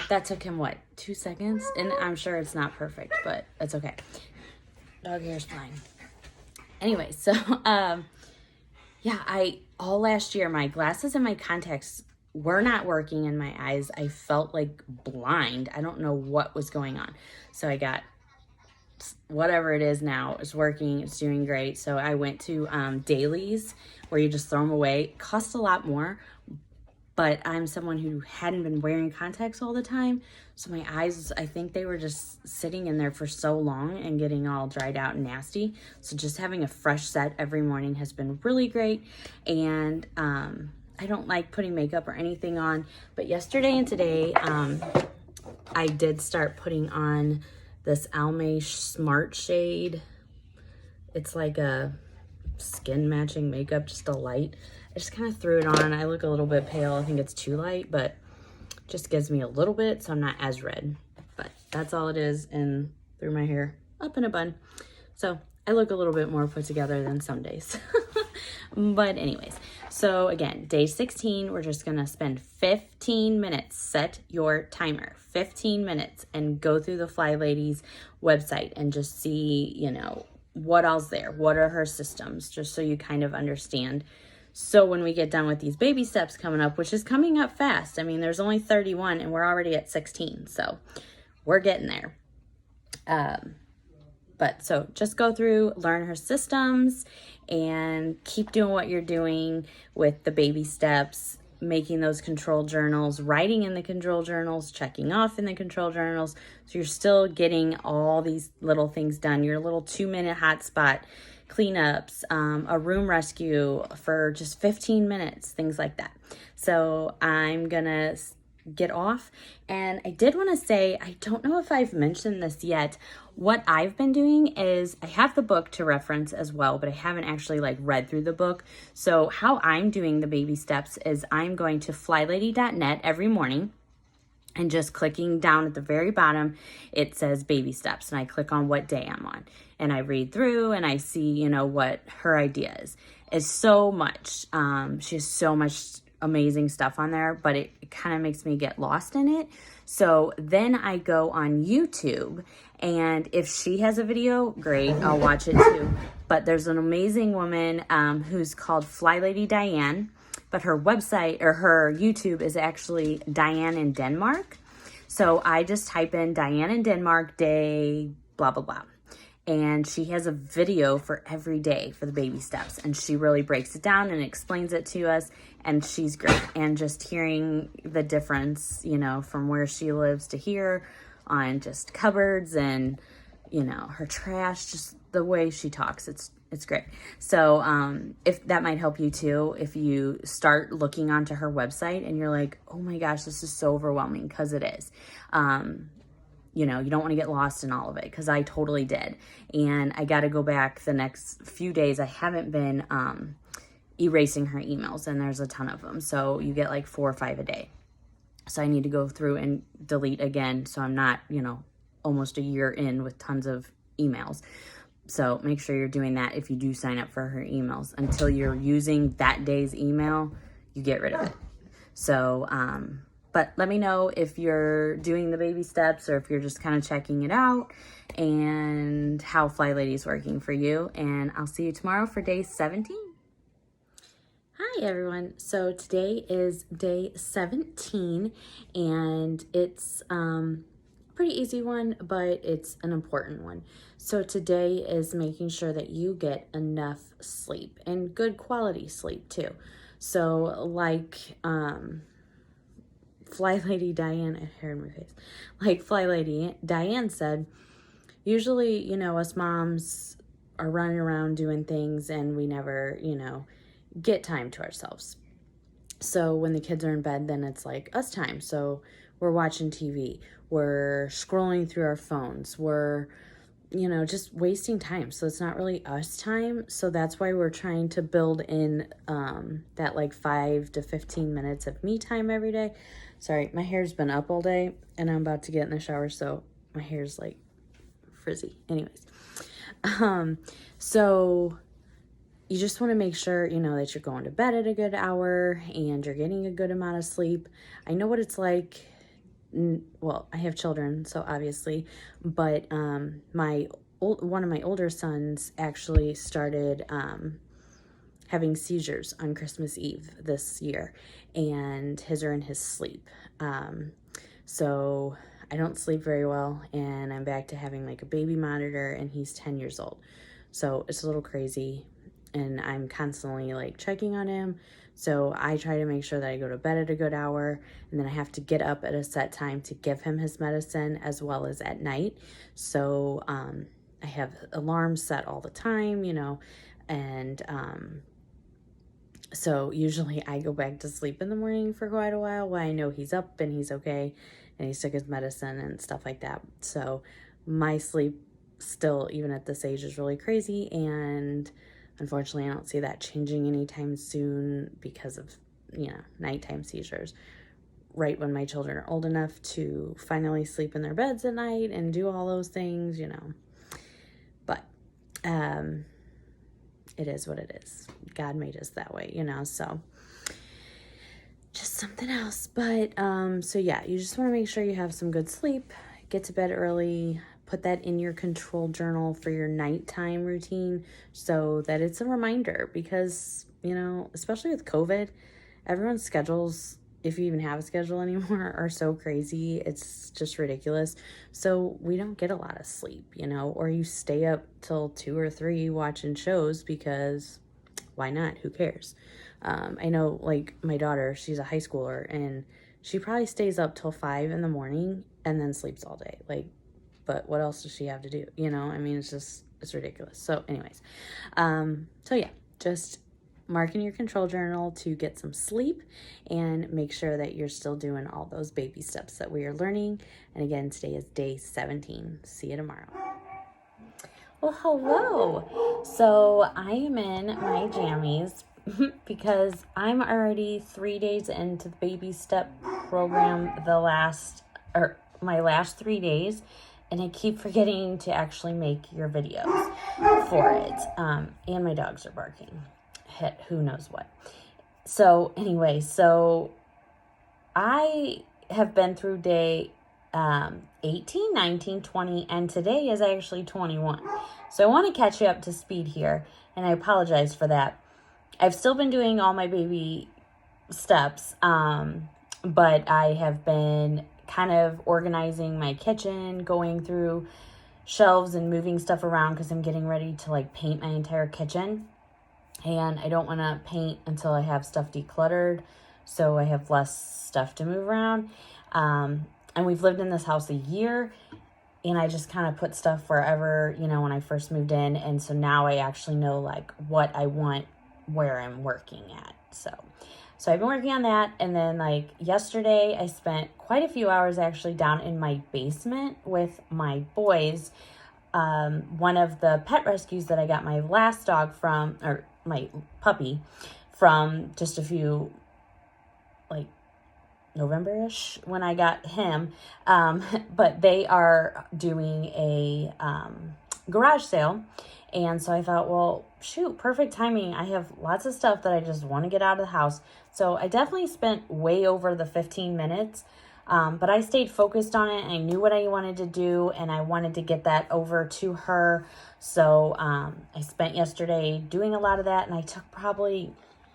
that took him, 2 seconds? And I'm sure it's not perfect, but it's okay. Dog hair's fine. Anyway, so, all last year, my glasses and my contacts were not working in my eyes. I felt like blind. I don't know what was going on. So I got whatever it is now. It's working. It's doing great. So I went to dailies where you just throw them away. It costs a lot more, but I'm someone who hadn't been wearing contacts all the time. So my eyes, I think they were just sitting in there for so long and getting all dried out and nasty. So just having a fresh set every morning has been really great. And I don't like putting makeup or anything on, but yesterday and today, I did start putting on this Almay Smart Shade. It's like a skin matching makeup, just a light. I just kind of threw it on. I look a little bit pale. I think it's too light, but just gives me a little bit, so I'm not as red. But that's all it is, and threw my hair up in a bun. So I look a little bit more put together than some days. But anyways, so again, day 16, we're just going to spend 15 minutes. Set your timer, 15 minutes, and go through the Flylady's website and just see, what else there. What are her systems, just so you kind of understand. So when we get done with these baby steps coming up, which is coming up fast. I mean, there's only 31 and we're already at 16. So we're getting there. But so just go through, learn her systems, and keep doing what you're doing with the baby steps, making those control journals, writing in the control journals, checking off in the control journals. So you're still getting all these little things done. Your little 2-minute hotspot cleanups, a room rescue for just 15 minutes, things like that. So I'm gonna get off. And I did want to say, I don't know if I've mentioned this yet. What I've been doing is I have the book to reference as well, but I haven't actually read through the book. So how I'm doing the baby steps is I'm going to flylady.net every morning and just clicking down at the very bottom, it says baby steps, and I click on what day I'm on, and I read through and I see, what her idea is. It's so much. She has so much amazing stuff on there, but it kind of makes me get lost in it. So then I go on YouTube, and if she has a video, great, I'll watch it too. But there's an amazing woman who's called Flylady Diane, but her website or her YouTube is actually Diane in Denmark. So I just type in Diane in Denmark day, blah, blah, blah. And she has a video for every day for the baby steps. And she really breaks it down and explains it to us. And she's great. And just hearing the difference, from where she lives to here, on just cupboards and, you know, her trash, just the way she talks. It's great. So if that might help you too, if you start looking onto her website and you're like, oh my gosh, this is so overwhelming, because it is. You know, you don't want to get lost in all of it, because I totally did. And I got to go back the next few days. I haven't been erasing her emails, and there's a ton of them. So you get like 4 or 5 a day. So I need to go through and delete again, so I'm not, you know, almost a year in with tons of emails. So make sure you're doing that if you do sign up for her emails. Until you're using that day's email, you get rid of it. So, but let me know if you're doing the baby steps or if you're just kind of checking it out, and how Flylady is working for you. And I'll see you tomorrow for day 17. Hi everyone. So today is day 17, and it's pretty easy one, but it's an important one. So today is making sure that you get enough sleep, and good quality sleep too. So like Flylady Diane, I hair in my face. Like Flylady Diane said, usually, you know, us moms are running around doing things and we never, you know, get time to ourselves. So when the kids are in bed, then it's like us time. So we're watching TV, we're scrolling through our phones, we're, you know, just wasting time. So it's not really us time. So that's why we're trying to build in that like 5 to 15 minutes of me time every day. Sorry, my hair's been up all day and I'm about to get in the shower, so my hair's like frizzy. Anyways, so you just want to make sure, you know, that you're going to bed at a good hour and you're getting a good amount of sleep. I know what it's like. Well, I have children, so obviously, but one of my older sons actually started having seizures on Christmas Eve this year, and his are in his sleep. So I don't sleep very well, and I'm back to having like a baby monitor, and he's 10 years old. So it's a little crazy, and I'm constantly like checking on him. So I try to make sure that I go to bed at a good hour, and then I have to get up at a set time to give him his medicine, as well as at night. So I have alarms set all the time, you know, and so usually I go back to sleep in the morning for quite a while I know he's up and he's okay and he's took his medicine and stuff like that. So my sleep still, even at this age, is really crazy, and unfortunately I don't see that changing anytime soon because of, you know, nighttime seizures. Right when my children are old enough to finally sleep in their beds at night and do all those things, you know. But it is what it is. God made us that way, you know, so just something else. But so yeah, you just want to make sure you have some good sleep, get to bed early, put that in your control journal for your nighttime routine so that it's a reminder, because, you know, especially with COVID, everyone's schedules, if you even have a schedule anymore, are so crazy. It's just ridiculous. So we don't get a lot of sleep, you know, or you stay up till 2 or 3 watching shows because why not? Who cares? I know, like, my daughter, she's a high schooler, and she probably stays up till 5 in the morning and then sleeps all day. Like, but what else does she have to do? You know, I mean, it's ridiculous. So anyways, so yeah, just mark in your control journal to get some sleep and make sure that you're still doing all those baby steps that we are learning. And again, today is day 17. See you tomorrow. Well, hello. So I am in my jammies because I'm already 3 days into the baby step program, my last 3 days, and I keep forgetting to actually make your videos for it. And my dogs are barking. Who knows what. So anyway, so I have been through day 18, 19, 20, and today is actually 21. So I want to catch you up to speed here, and I apologize for that. I've still been doing all my baby steps, but I have been kind of organizing my kitchen, going through shelves and moving stuff around because I'm getting ready to like paint my entire kitchen. And I don't want to paint until I have stuff decluttered, so I have less stuff to move around. And we've lived in this house a year, and I just kind of put stuff wherever, when I first moved in. And so now I actually know like what I want where I'm working at. So I've been working on that. And then like yesterday, I spent quite a few hours actually down in my basement with my boys. One of the pet rescues that I got my last dog from, or my puppy from, just a few, like November-ish when I got him. But they are doing a garage sale. And so I thought, well, shoot, perfect timing. I have lots of stuff that I just want to get out of the house. So I definitely spent way over the 15 minutes. But I stayed focused on it. I knew what I wanted to do, and I wanted to get that over to her. So I spent yesterday doing a lot of that, and I took probably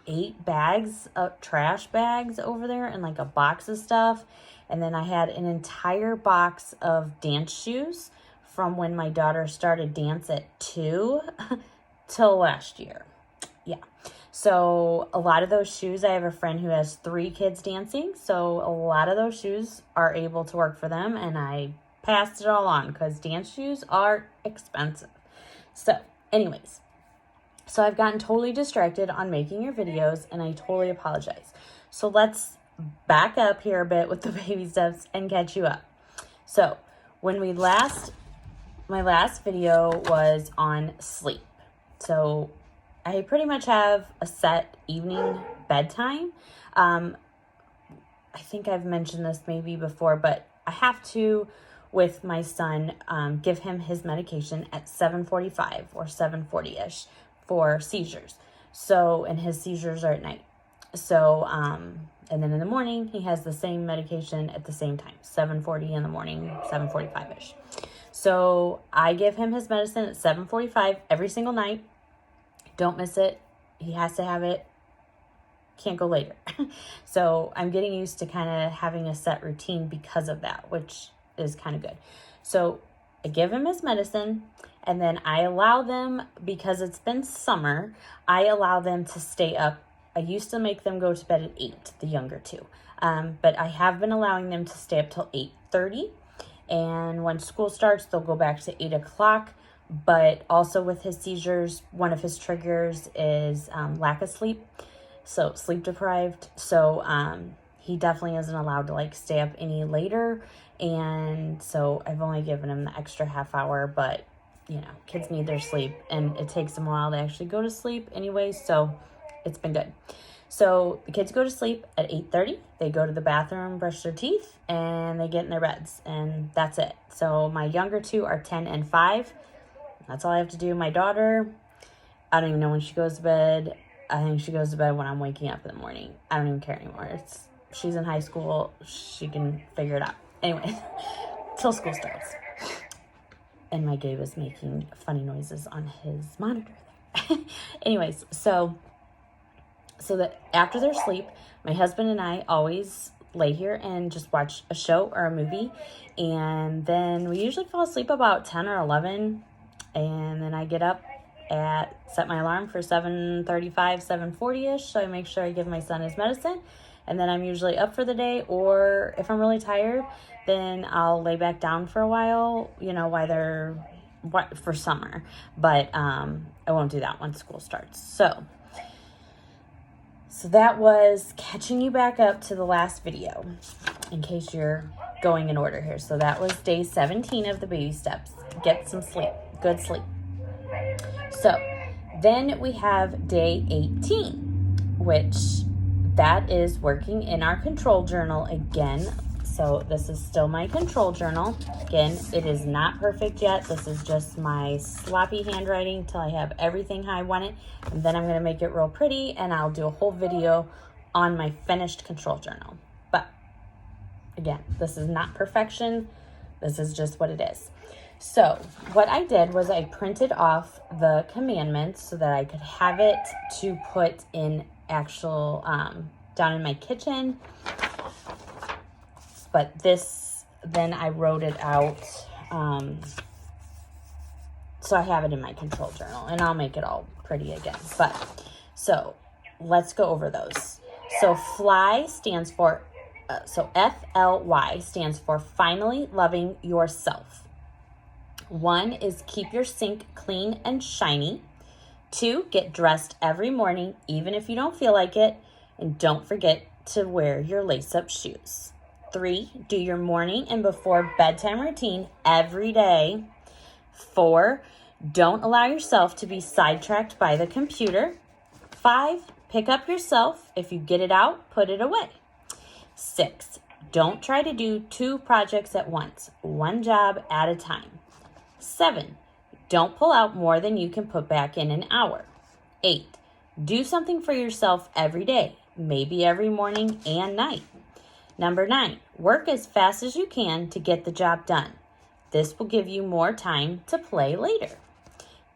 8 bags of trash bags over there and like a box of stuff. And then I had an entire box of dance shoes from when my daughter started dance at 2 till last year. Yeah. So a lot of those shoes, I have a friend who has 3 kids dancing. So a lot of those shoes are able to work for them. And I passed it all on because dance shoes are expensive. So anyways, so I've gotten totally distracted on making your videos, and I totally apologize. So let's back up here a bit with the baby steps and catch you up. So when my last video was on sleep. So I pretty much have a set evening bedtime. I think I've mentioned this maybe before, but I have to, with my son, give him his medication at 7:45 or 7:40-ish for seizures. So, and his seizures are at night. So, and then in the morning, he has the same medication at the same time, 7:40 in the morning, 7:45-ish. So I give him his medicine at 7:45 every single night. Don't miss it. He has to have it. Can't go later. So I'm getting used to kind of having a set routine because of that, which is kind of good. So I give him his medicine, and then I allow them, because it's been summer, I allow them to stay up. I used to make them go to bed at 8, the younger 2. But I have been allowing them to stay up till 8:30. And when school starts, they'll go back to 8 o'clock. But also with his seizures, one of his triggers is lack of sleep. So sleep deprived. So he definitely isn't allowed to like stay up any later. And so I've only given him the extra half hour, but kids need their sleep, and it takes them a while to actually go to sleep anyway. So it's been good. So the kids go to sleep at 8:30. They go to the bathroom, brush their teeth, and they get in their beds, and that's it. So my younger 2 are 10 and 5. That's all I have to do. My daughter, I don't even know when she goes to bed. I think she goes to bed when I'm waking up in the morning. I don't even care anymore. She's in high school. She can figure it out. Anyway, till school starts. And my Gabe is making funny noises on his monitor there. Anyways, so that after their sleep, my husband and I always lay here and just watch a show or a movie. And then we usually fall asleep about 10 or 11. And then I get up set my alarm for 7:35, 7:40-ish. So I make sure I give my son his medicine. And then I'm usually up for the day. Or if I'm really tired, then I'll lay back down for a while, for summer. But I won't do that once school starts. So that was catching you back up to the last video, in case you're going in order here. So that was day 17 of the baby steps. Get some sleep, good sleep. So then we have day 18, which that is working in our control journal again. So this is still my control journal. Again, it is not perfect yet. This is just my sloppy handwriting till I have everything how I want it. And then I'm going to make it real pretty, and I'll do a whole video on my finished control journal. But again, this is not perfection. This is just what it is. So what I did was I printed off the commandments so that I could have it to put in actual, down in my kitchen. But then I wrote it out, so I have it in my control journal, and I'll make it all pretty again. But, so, let's go over those. So, FLY stands for So FLY stands for finally loving yourself. 1 is keep your sink clean and shiny. 2, get dressed every morning, even if you don't feel like it. And don't forget to wear your lace-up shoes. 3, do your morning and before bedtime routine every day. 4, don't allow yourself to be sidetracked by the computer. 5, pick up yourself. If you get it out, put it away. 6, don't try to do 2 projects at once, 1 job at a time. 7, don't pull out more than you can put back in an hour. 8, do something for yourself every day, maybe every morning and night. Number 9, work as fast as you can to get the job done. This will give you more time to play later.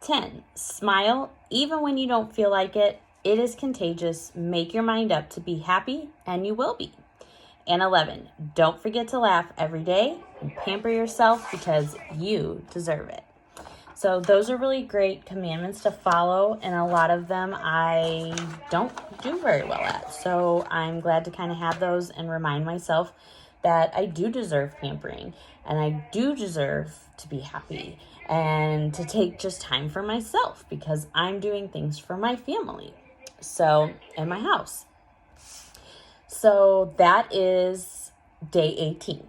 10, smile even when you don't feel like it. It is contagious. Make your mind up to be happy, and you will be. And 11, don't forget to laugh every day and pamper yourself because you deserve it. So those are really great commandments to follow, and a lot of them I don't do very well at. So I'm glad to kind of have those and remind myself that I do deserve pampering, and I do deserve to be happy and to take just time for myself because I'm doing things for my family. So, in my house. So that is day 18.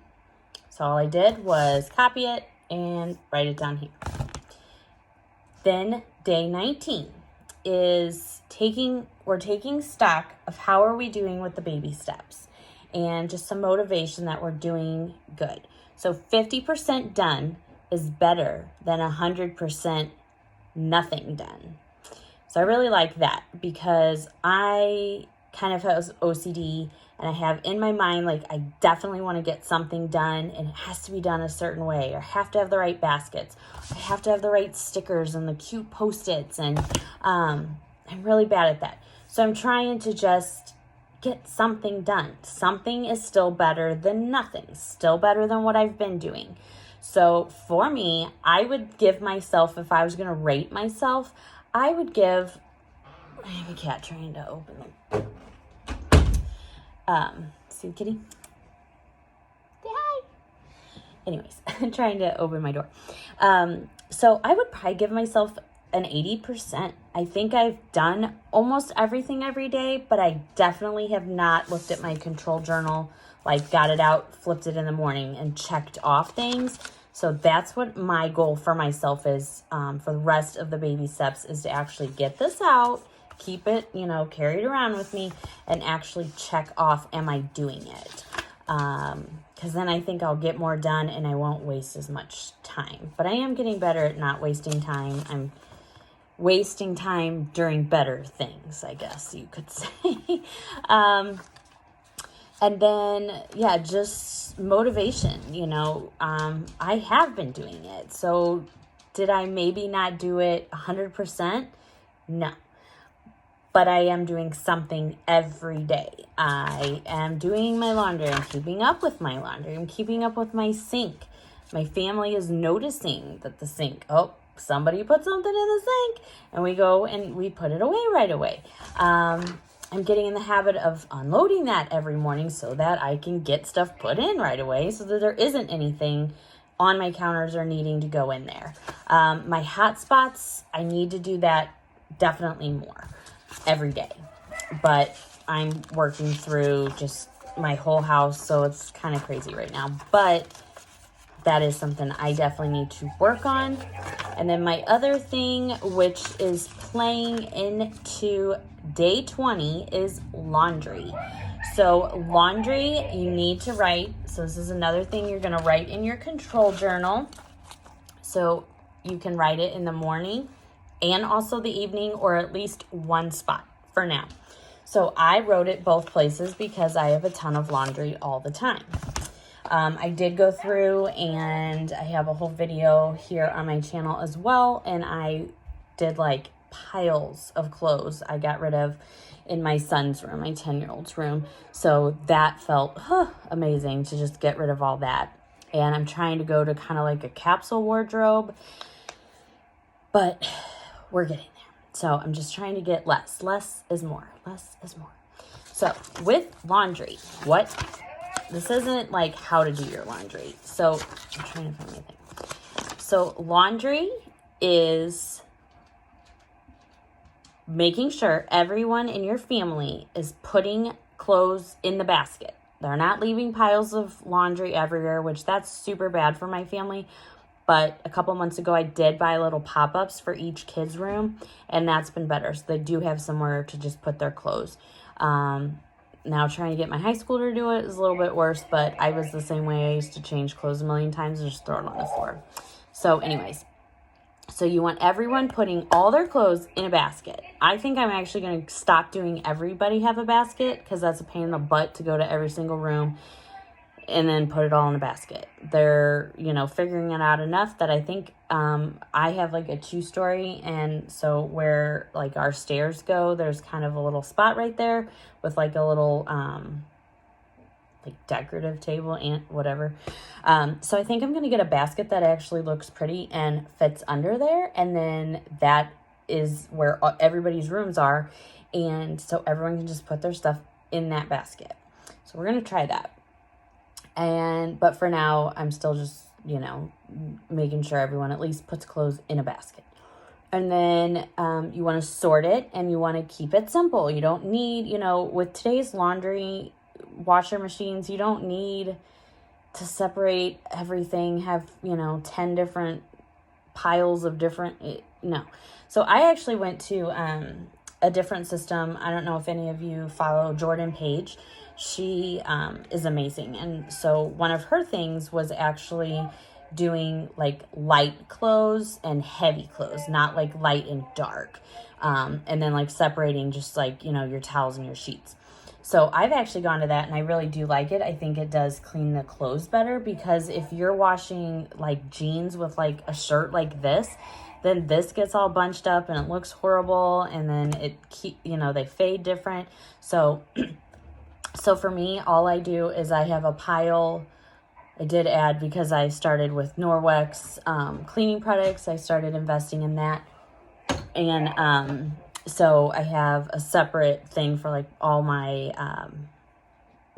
So all I did was copy it and write it down here. Then day 19 is we're taking stock of how are we doing with the baby steps and just some motivation that we're doing good. So 50% done is better than 100% nothing done. So I really like that because I kind of have OCD and I have in my mind, like, I definitely want to get something done and it has to be done a certain way, or I have to have the right baskets, I have to have the right stickers and the cute Post-its, and I'm really bad at that. So I'm trying to just get something done. Something is still better than nothing, still better than what I've been doing. So for me, I would give myself, if I was going to rate myself, I have a cat trying to open them. See the kitty? Say hi. Anyways, I'm trying to open my door. So I would probably give myself an 80%. I think I've done almost everything every day, but I definitely have not looked at my control journal, like got it out, flipped it in the morning, and checked off things. So that's what my goal for myself is for the rest of the baby steps, is to actually get this out, keep it, carry it around with me, and actually check off, am I doing it? Because then I think I'll get more done and I won't waste as much time. But I am getting better at not wasting time. I'm wasting time during better things, I guess you could say. And then, just motivation, I have been doing it. So did I maybe not do it 100%? No. But I am doing something every day. I am doing my laundry. I'm keeping up with my laundry. I'm keeping up with my sink. My family is noticing that the sink, somebody put something in the sink. And we go and we put it away right away. I'm getting in the habit of unloading that every morning so that I can get stuff put in right away so that there isn't anything on my counters or needing to go in there. My hot spots, I need to do that definitely more every day. But I'm working through just my whole house, so it's kind of crazy right now. But that is something I definitely need to work on. And then my other thing, which is playing into day 20, is laundry. So laundry, you need to write. So this is another thing you're going to write in your control journal. So you can write it in the morning and also the evening, or at least one spot for now. So I wrote it both places because I have a ton of laundry all the time. I did go through and I have a whole video here on my channel as well. And I did like piles of clothes I got rid of in my son's room, my 10-year-old's room. So that felt amazing to just get rid of all that. And I'm trying to go to kind of like a capsule wardrobe, but we're getting there. So I'm just trying to get less. Less is more. Less is more. So with laundry, what this isn't like how to do your laundry. So I'm trying to find my thing. So laundry is making sure everyone in your family is putting clothes in the basket. They're not leaving piles of laundry everywhere, which that's super bad for my family. But a couple months ago, I did buy little pop-ups for each kid's room, and that's been better. So they do have somewhere to just put their clothes. Now trying to get my high schooler to do it is a little bit worse, but I was the same way. I used to change clothes a million times and just throw it on the floor. So anyways, so you want everyone putting all their clothes in a basket. I think I'm actually going to stop doing everybody have a basket because that's a pain in the butt to go to every single room and then put it all in a basket. They're, figuring it out enough that I think I have like a 2-story. And so where like our stairs go, there's kind of a little spot right there with like a little like decorative table and whatever. So I think I'm going to get a basket that actually looks pretty and fits under there. And then that is where everybody's rooms are. And so everyone can just put their stuff in that basket. So we're going to try that. But for now, I'm still just, making sure everyone at least puts clothes in a basket. And then you want to sort it and you want to keep it simple. You don't need, with today's laundry washer machines, you don't need to separate everything, have, 10 different piles of different, no. So I actually went to a different system. I don't know if any of you follow Jordan Page. She is amazing. And so one of her things was actually doing like light clothes and heavy clothes, not like light and dark. And then like separating just like, your towels and your sheets. So I've actually gone to that and I really do like it. I think it does clean the clothes better because if you're washing like jeans with like a shirt like this, then this gets all bunched up and it looks horrible. And then they fade different. So for me, all I do is I have a pile. I did add, because I started with Norwex cleaning products, I started investing in that. And so I have a separate thing for like all my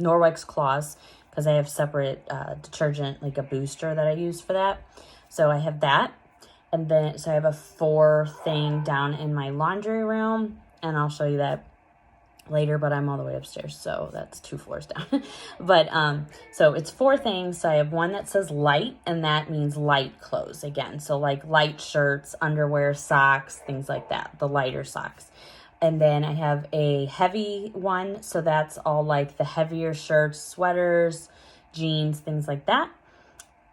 Norwex cloths, because I have separate detergent, like a booster that I use for that. So I have that. And then, so I have a 4 thing down in my laundry room, and I'll show you that later, but I'm all the way upstairs, so that's 2 floors down. But so it's 4 things. So I have one that says light, and that means light clothes again. So like light shirts, underwear, socks, things like that, the lighter socks. And then I have a heavy one, so that's all like the heavier shirts, sweaters, jeans, things like that.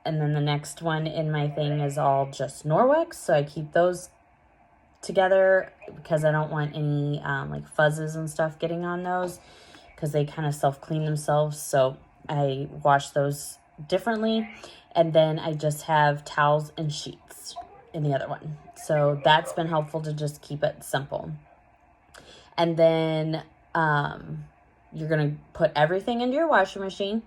And then the next one in my thing is all just Norwex, so I keep those together because I don't want any like fuzzes and stuff getting on those, because they kind of self-clean themselves. So I wash those differently. And then I just have towels and sheets in the other one. So that's been helpful to just keep it simple. And then you're going to put everything into your washing machine,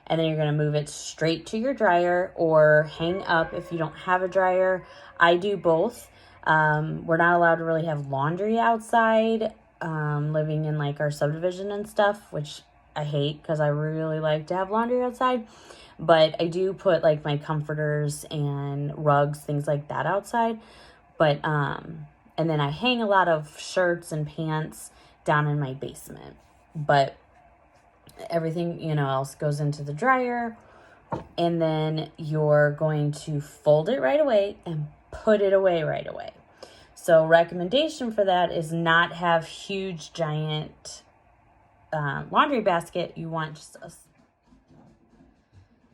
and then you're going to move it straight to your dryer or hang up if you don't have a dryer. I do both. We're not allowed to really have laundry outside, living in like our subdivision and stuff, which I hate because I really like to have laundry outside. But I do put like my comforters and rugs, things like that outside. But, and then I hang a lot of shirts and pants down in my basement. But everything, else goes into the dryer. And then you're going to fold it right away and put it away right away. So recommendation for that is not have huge giant laundry basket. You want just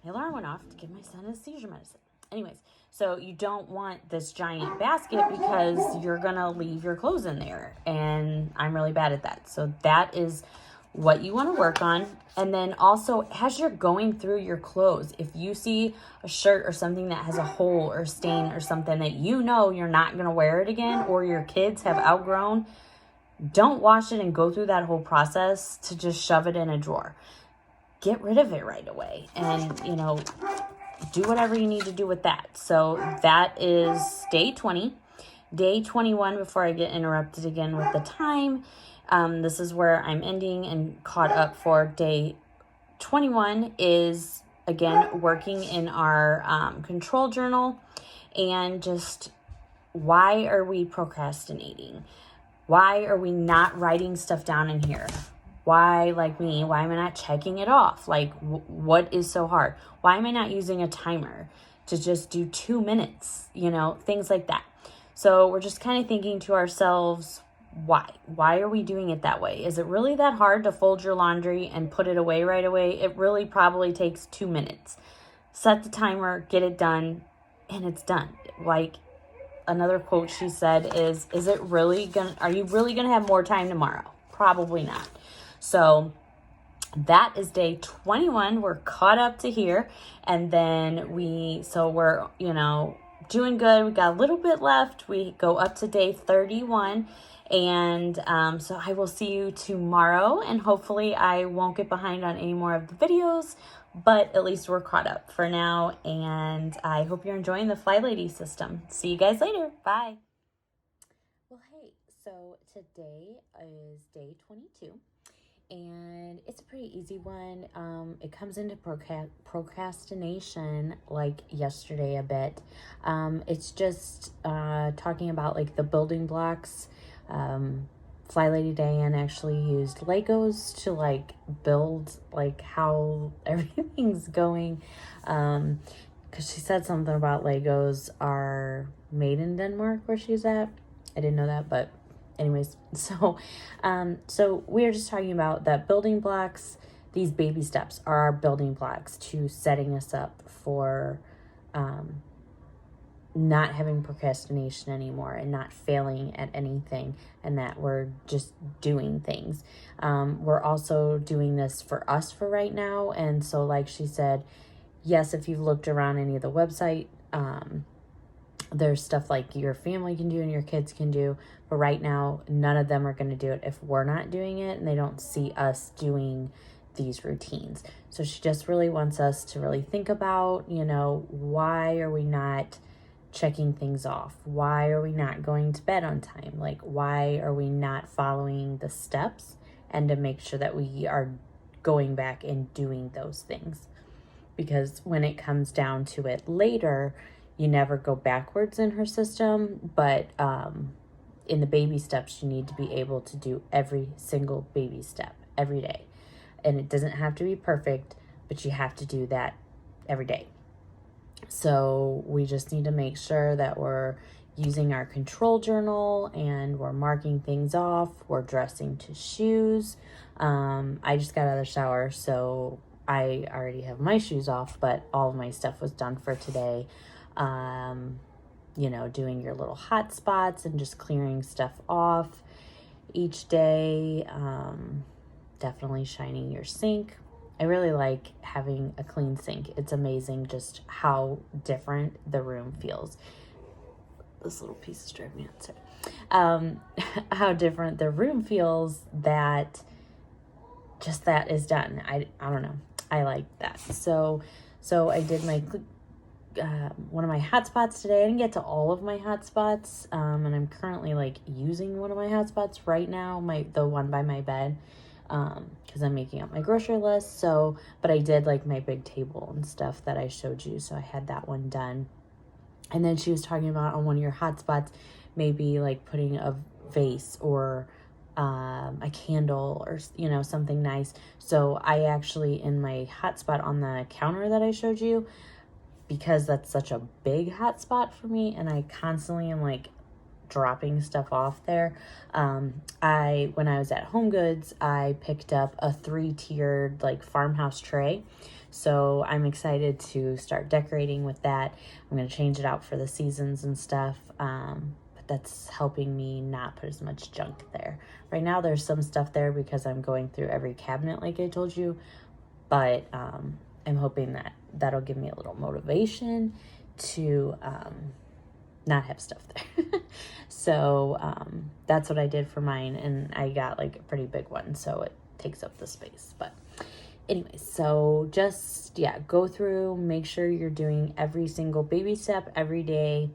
my alarm went off to give my son his seizure medicine. Anyways, so you don't want this giant basket because you're gonna leave your clothes in there, and I'm really bad at that. So that is what you want to work on. And then also, as you're going through your clothes, if you see a shirt or something that has a hole or stain or something that you're not going to wear it again, or your kids have outgrown, don't wash it and go through that whole process to just shove it in a drawer. Get rid of it right away and, do whatever you need to do with that. So that is day 20. Day 21, before I get interrupted again with the time, this is where I'm ending and caught up for day 21 is, again, working in our control journal and just why are we procrastinating? Why are we not writing stuff down in here? Why, like me, why am I not checking it off? Like, what is so hard? Why am I not using a timer to just do 2 minutes? You know, things like that. So we're just kind of thinking to ourselves, why? Why are we doing it that way? Is it really that hard to fold your laundry and put it away right away? It really probably takes 2 minutes. Set the timer, get it done, and it's done. Like, another quote she said is are you really gonna have more time tomorrow? Probably not. So that is day 21. We're caught up to here. And then we're, doing good. We got a little bit left. We go up to day 31. And so I will see you tomorrow. And hopefully I won't get behind on any more of the videos. But at least we're caught up for now. And I hope you're enjoying the Flylady system. See you guys later. Bye. Well, hey, so today is day 22. And it's a pretty easy one. It comes into procrastination like yesterday a bit. It's just talking about like the building blocks. Flylady Diane actually used Legos to like build like how everything's going. Because she said something about Legos are made in Denmark where she's at. I didn't know that, but anyways, so we're just talking about that building blocks. These baby steps are our building blocks to setting us up for not having procrastination anymore and not failing at anything, and that we're just doing things. We're also doing this for us for right now. And so like she said, yes, if you've looked around any of the website, there's stuff like your family can do and your kids can do, but right now none of them are going to do it if we're not doing it and they don't see us doing these routines. So she just really wants us to really think about, why are we not checking things off? Why are we not going to bed on time? Like, why are we not following the steps, and to make sure that we are going back and doing those things. Because when it comes down to it later, you never go backwards in her system, but in the baby steps, you need to be able to do every single baby step every day. And it doesn't have to be perfect, but you have to do that every day. So we just need to make sure that we're using our control journal and we're marking things off. We're dressing to shoes. I just got out of the shower, so I already have my shoes off, but all of my stuff was done for today. Doing your little hot spots and just clearing stuff off each day. Definitely shining your sink. I really like having a clean sink. It's amazing just how different the room feels. This little piece is driving me outside. How different the room feels that just that is done. I don't know. I like that. So I did my one of my hotspots today. I didn't get to all of my hotspots, and I'm currently like using one of my hotspots right now, the one by my bed, because I'm making up my grocery list. But I did like my big table and stuff that I showed you, so I had that one done. And then she was talking about on one of your hotspots, maybe like putting a vase or a candle or something nice. So I actually, in my hotspot on the counter that I showed you, because that's such a big hotspot for me and I constantly am like dropping stuff off there, when I was at Home Goods, I picked up a 3-tiered like farmhouse tray. So I'm excited to start decorating with that. I'm going to change it out for the seasons and stuff. But that's helping me not put as much junk there. Right now there's some stuff there because I'm going through every cabinet like I told you. But I'm hoping that that'll give me a little motivation to not have stuff there. So that's what I did for mine. And I got like a pretty big one, so it takes up the space. But anyway, so just, go through, make sure you're doing every single baby step every day,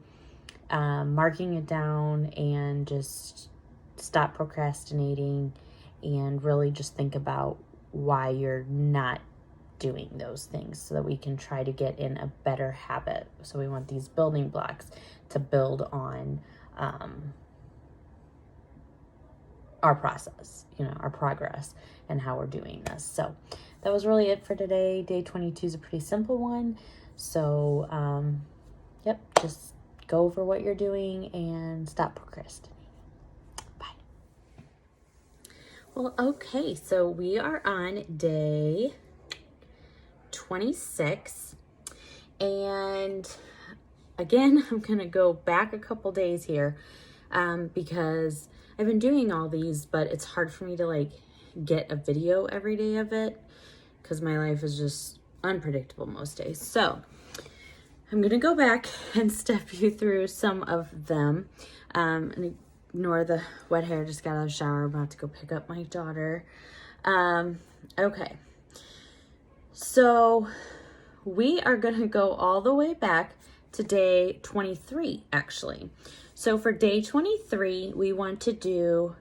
marking it down, and just stop procrastinating and really just think about why you're not doing those things so that we can try to get in a better habit. So we want these building blocks to build on our process, our progress and how we're doing this. So that was really it for today. Day 22 is a pretty simple one. So, yep, just go over what you're doing and stop procrastinating. Bye. Well, okay, so we are on day 26. And again, I'm going to go back a couple days here because I've been doing all these, but it's hard for me to like get a video every day of it because my life is just unpredictable most days. So I'm going to go back and step you through some of them. And ignore the wet hair, just got out of the shower. I'm about to go pick up my daughter. Okay. So we are going to go all the way back to day 23, actually. So for day 23, we want to do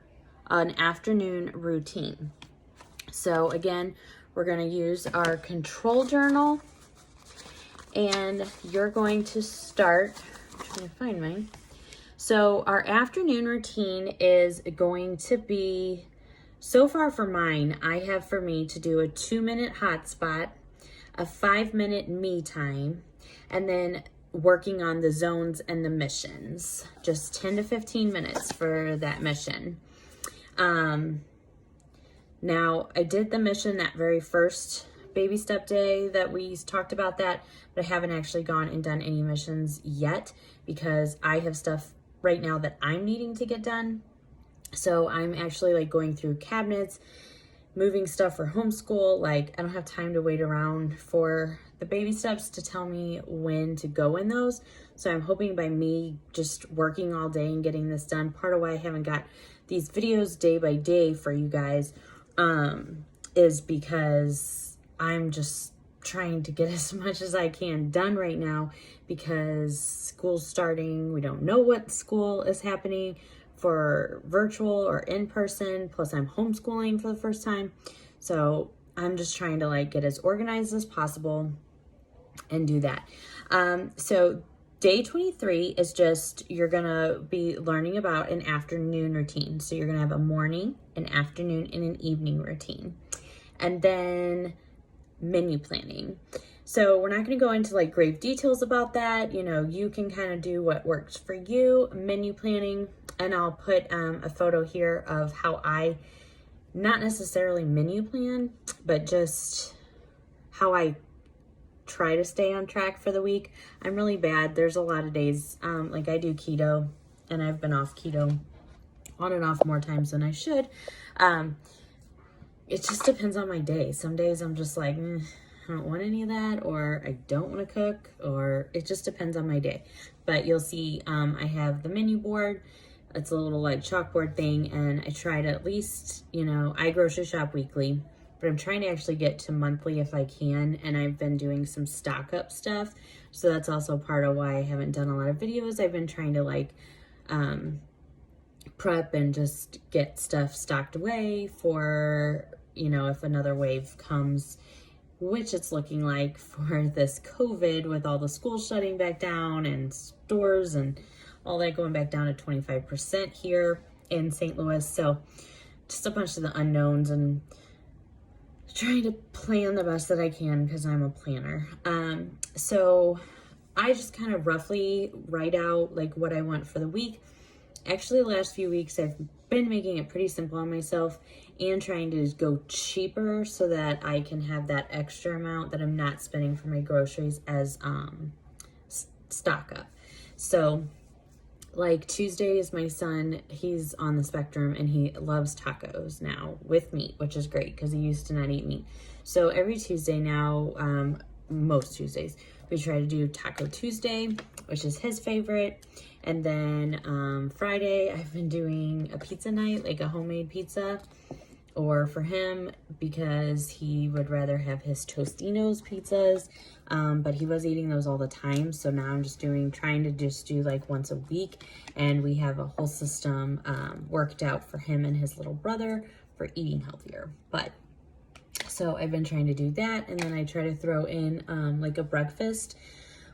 an afternoon routine. So again, we're going to use our control journal, and you're going to start, I'm trying to find mine. So our afternoon routine is going to be, so far for mine, I have for me to do a 2-minute hotspot, a 5-minute me time, and then working on the zones and the missions. Just 10 to 15 minutes for that mission. Now, I did the mission that very first baby step day that we talked about that, but I haven't actually gone and done any missions yet because I have stuff right now that I'm needing to get done. So I'm actually like going through cabinets, moving stuff for homeschool. Like I don't have time to wait around for the baby steps to tell me when to go in those. So I'm hoping by me just working all day and getting this done, part of why I haven't got these videos day by day for you guys is because I'm just trying to get as much as I can done right now because school's starting. We don't know what school is happening for virtual or in person. Plus I'm homeschooling for the first time. So I'm just trying to like get as organized as possible and do that. So day 23 is just, you're gonna be learning about an afternoon routine. So you're gonna have a morning, an afternoon, and an evening routine. And then menu planning. So we're not going to go into like grave details about that. You can kind of do what works for you. Menu planning, and I'll put a photo here of how I, not necessarily menu plan, but just how I try to stay on track for the week. I'm really bad. There's a lot of days, like I do keto, and I've been off keto on and off more times than I should. It just depends on my day. Some days I'm just like, I don't want any of that, or I don't want to cook, or it just depends on my day. But you'll see I have the menu board. It's a little like chalkboard thing, and I try to at least, I grocery shop weekly, but I'm trying to actually get to monthly if I can, and I've been doing some stock up stuff. So that's also part of why I haven't done a lot of videos. I've been trying to like prep and just get stuff stocked away for, if another wave comes, which it's looking like for this COVID with all the schools shutting back down and stores and all that going back down to 25% here in St. Louis. So just a bunch of the unknowns and trying to plan the best that I can because I'm a planner. So I just kind of roughly write out like what I want for the week. Actually, the last few weeks I've been making it pretty simple on myself and trying to go cheaper so that I can have that extra amount that I'm not spending for my groceries as stock up. So like Tuesday is my son, he's on the spectrum and he loves tacos now with meat, which is great because he used to not eat meat. So every Tuesday now, most Tuesdays, we try to do Taco Tuesday, which is his favorite. And then Friday, I've been doing a pizza night, like a homemade pizza. Or for him, because he would rather have his Tostino's pizzas, but he was eating those all the time. So now I'm just trying to do like once a week. And we have a whole system worked out for him and his little brother for eating healthier. But So I've been trying to do that, and then I try to throw in like a breakfast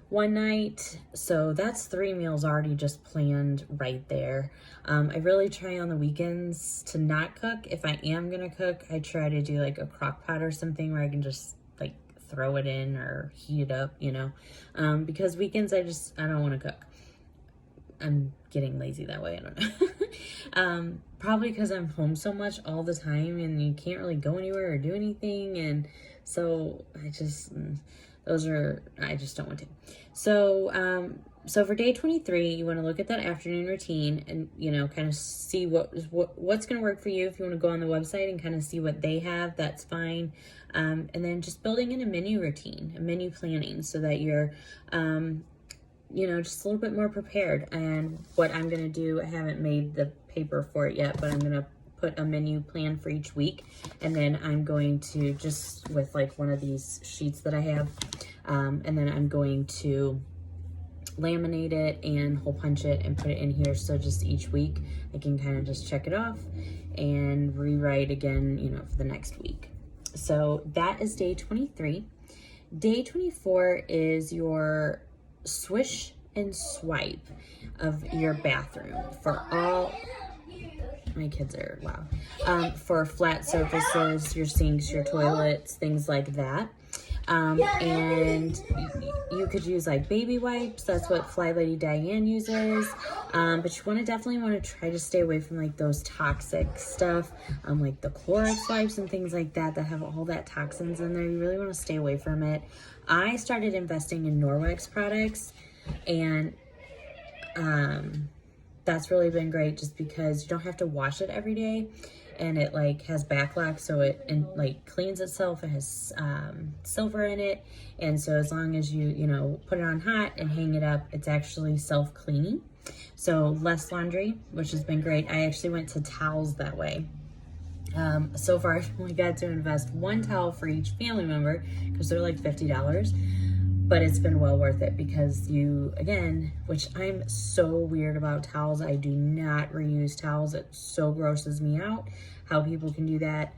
one night. So that's 3 meals already just planned right there. I really try on the weekends to not cook. If I am gonna cook, I try to do like a crock pot or something where I can just like throw it in or heat it up, you know, because weekends I don't want to cook. I'm getting lazy that way. I don't know. Probably because I'm home so much all the time and you can't really go anywhere or do anything. And so I just don't want to. So, so for day 23, you want to look at that afternoon routine and, you know, kind of see what's going to work for you. If you want to go on the website and kind of see what they have, that's fine. And then just building in a menu routine, a menu planning so that you're, you know, just a little bit more prepared. And what I'm going to do, I haven't made the paper for it yet, but I'm going to put a menu plan for each week. And then I'm going to just with like one of these sheets that I have, and then I'm going to laminate it and hole punch it and put it in here. So just each week I can kind of just check it off and rewrite again, you know, for the next week. So that is day 23. Day 24 is your swish and swipe of your bathroom for all, my kids are loud, for flat surfaces, your sinks, your toilets, things like that. And you could use like baby wipes. That's what Flylady Diane uses. But you definitely want to try to stay away from like those toxic stuff, like the Clorox wipes and things like that have all that toxins in there. You really want to stay away from it. I started investing in Norwex products, and that's really been great just because you don't have to wash it every day. And it like has backlock, so it like cleans itself. It has silver in it, and so as long as you know, put it on hot and hang it up, it's actually self-cleaning. So less laundry, which has been great. I actually went to towels that way. So far I've only got to invest 1 towel for each family member because they're like $50. But it's been well worth it because you, again, which I'm so weird about towels. I do not reuse towels. It so grosses me out how people can do that.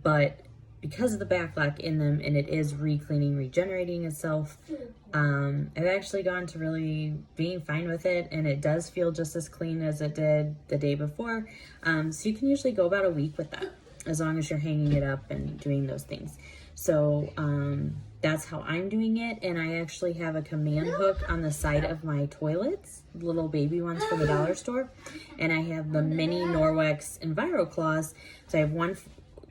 But because of the backlock in them, and it is re-cleaning, regenerating itself, I've actually gone to really being fine with it. And it does feel just as clean as it did the day before. So you can usually go about a week with that as long as you're hanging it up and doing those things. So, that's how I'm doing it. And I actually have a command hook on the side of my toilets, little baby ones from the dollar store. And I have the mini Norwex EnviroCloths. So I have one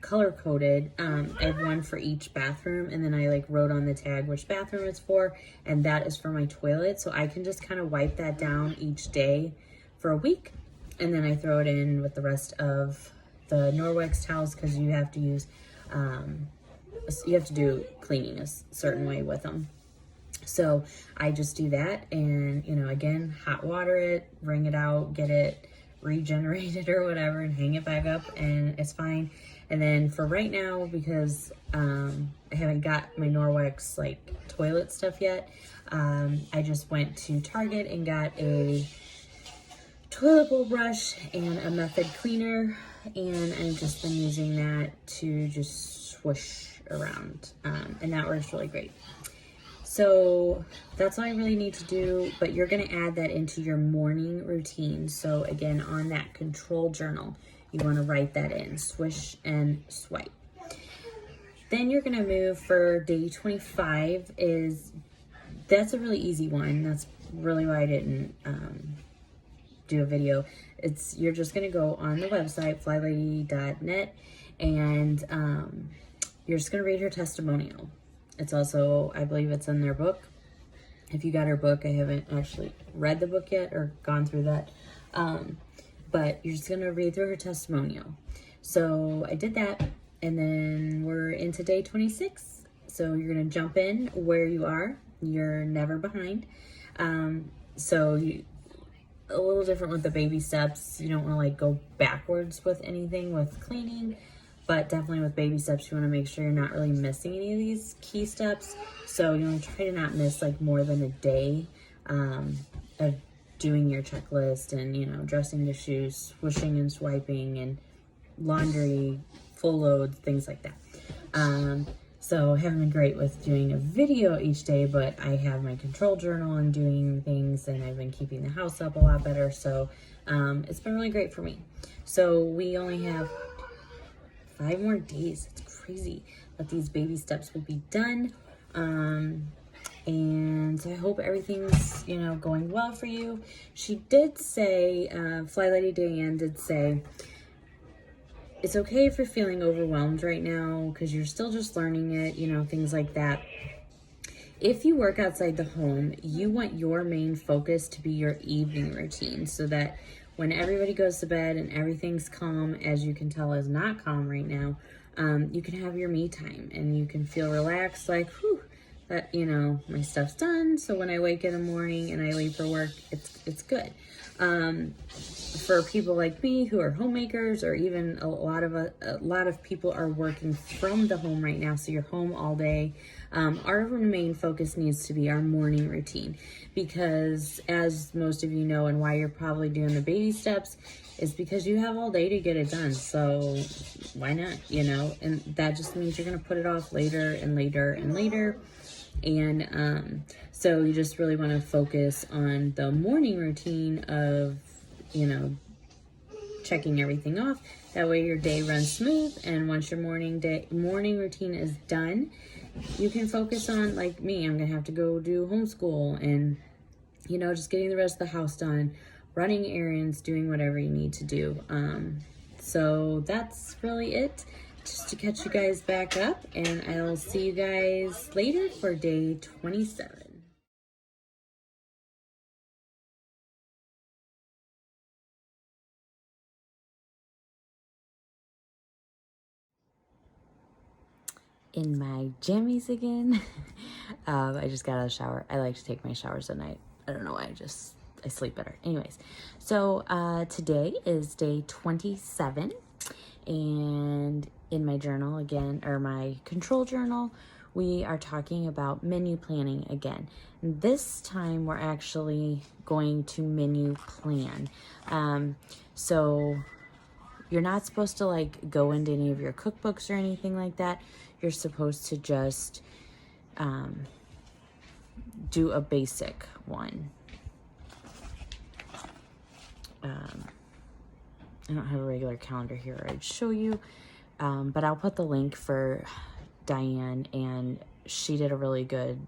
color coded. I have one for each bathroom. And then I like wrote on the tag which bathroom it's for. And that is for my toilet. So I can just kind of wipe that down each day for a week. And then I throw it in with the rest of the Norwex towels because you have to use, you have to do cleaning a certain way with them. So I just do that, and, you know, again, hot water it, wring it out, get it regenerated or whatever, and hang it back up, and it's fine. And then for right now, because I haven't got my Norwex like toilet stuff yet, I just went to Target and got a toilet bowl brush and a method cleaner, and I've just been using that to just swish around, and that works really great. So that's all I really need to do, but you're going to add that into your morning routine. So again, on that control journal, you want to write that in, swish and swipe. Then you're going to move for day 25. That's a really easy one. That's really why I didn't do a video. You're just going to go on the website, flylady.net, and you're just going to read her testimonial. It's also, I believe it's in their book. If you got her book, I haven't actually read the book yet or gone through that. But you're just going to read through her testimonial. So I did that, and then we're into day 26. So you're going to jump in where you are. You're never behind. So a little different with the baby steps. You don't want to like go backwards with anything with cleaning. But definitely with baby steps, you want to make sure you're not really missing any of these key steps. So you want to try to not miss like more than a day of doing your checklist and, you know, dressing the shoes, swishing and swiping, and laundry, full loads, things like that. So haven't been great with doing a video each day, but I have my control journal and doing things, and I've been keeping the house up a lot better. So it's been really great for me. So we only have 5 more days. It's crazy that these baby steps will be done. And I hope everything's, going well for you. She did say, Flylady Diane did say, it's okay if you're feeling overwhelmed right now because you're still just learning it, things like that. If you work outside the home, you want your main focus to be your evening routine so that when everybody goes to bed and everything's calm, as you can tell is not calm right now, you can have your me time and you can feel relaxed, like, whew, that, my stuff's done. So when I wake in the morning and I leave for work, it's good. For people like me who are homemakers, or even a lot of people are working from the home right now, so you're home all day. Our main focus needs to be our morning routine, because as most of you know, and why you're probably doing the baby steps, is because you have all day to get it done. So why not? And that just means you're gonna put it off later and later and later. And so you just really want to focus on the morning routine of, checking everything off. That way your day runs smooth. And once your morning routine is done, you can focus on, like me, I'm going to have to go do homeschool and, just getting the rest of the house done, running errands, doing whatever you need to do. So that's really it. Just to catch you guys back up, and I'll see you guys later for day 27. In my jammies again. I just got out of the shower. I like to take my showers at night. I don't know why, I sleep better. Anyways, so today is day 27, and in my journal again, or my control journal, we are talking about menu planning again. This time we're actually going to menu plan. So you're not supposed to go into any of your cookbooks or anything like that. You're supposed to just do a basic one. I don't have a regular calendar here I'd show you, but I'll put the link for Diane, and she did a really good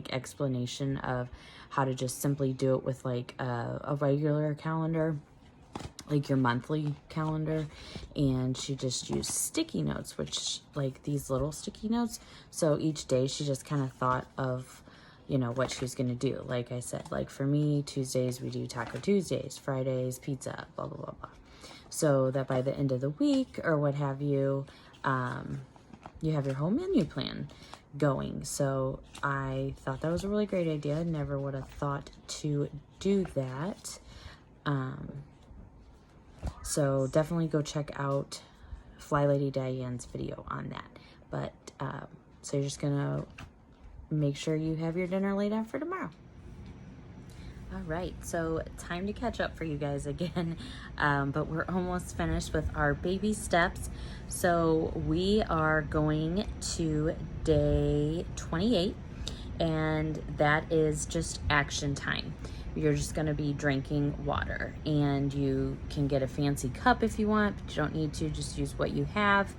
explanation of how to just simply do it with a regular calendar, like your monthly calendar. And she just used sticky notes, which these little sticky notes. So each day she just kind of thought of what she was going to do. Like I said, for me, Tuesdays we do Taco Tuesdays, Fridays pizza, blah blah blah blah, so that by the end of the week or what have you, you have your whole menu plan going. So I thought that was a really great idea. Never would have thought to do that. So definitely go check out Flylady Diane's video on that. But so you're just gonna make sure you have your dinner laid out for tomorrow. All right, so time to catch up for you guys again. But we're almost finished with our baby steps. So we are going to day 28, and that is just action time. You're just going to be drinking water, and you can get a fancy cup if you want, but you don't need to. Just use what you have.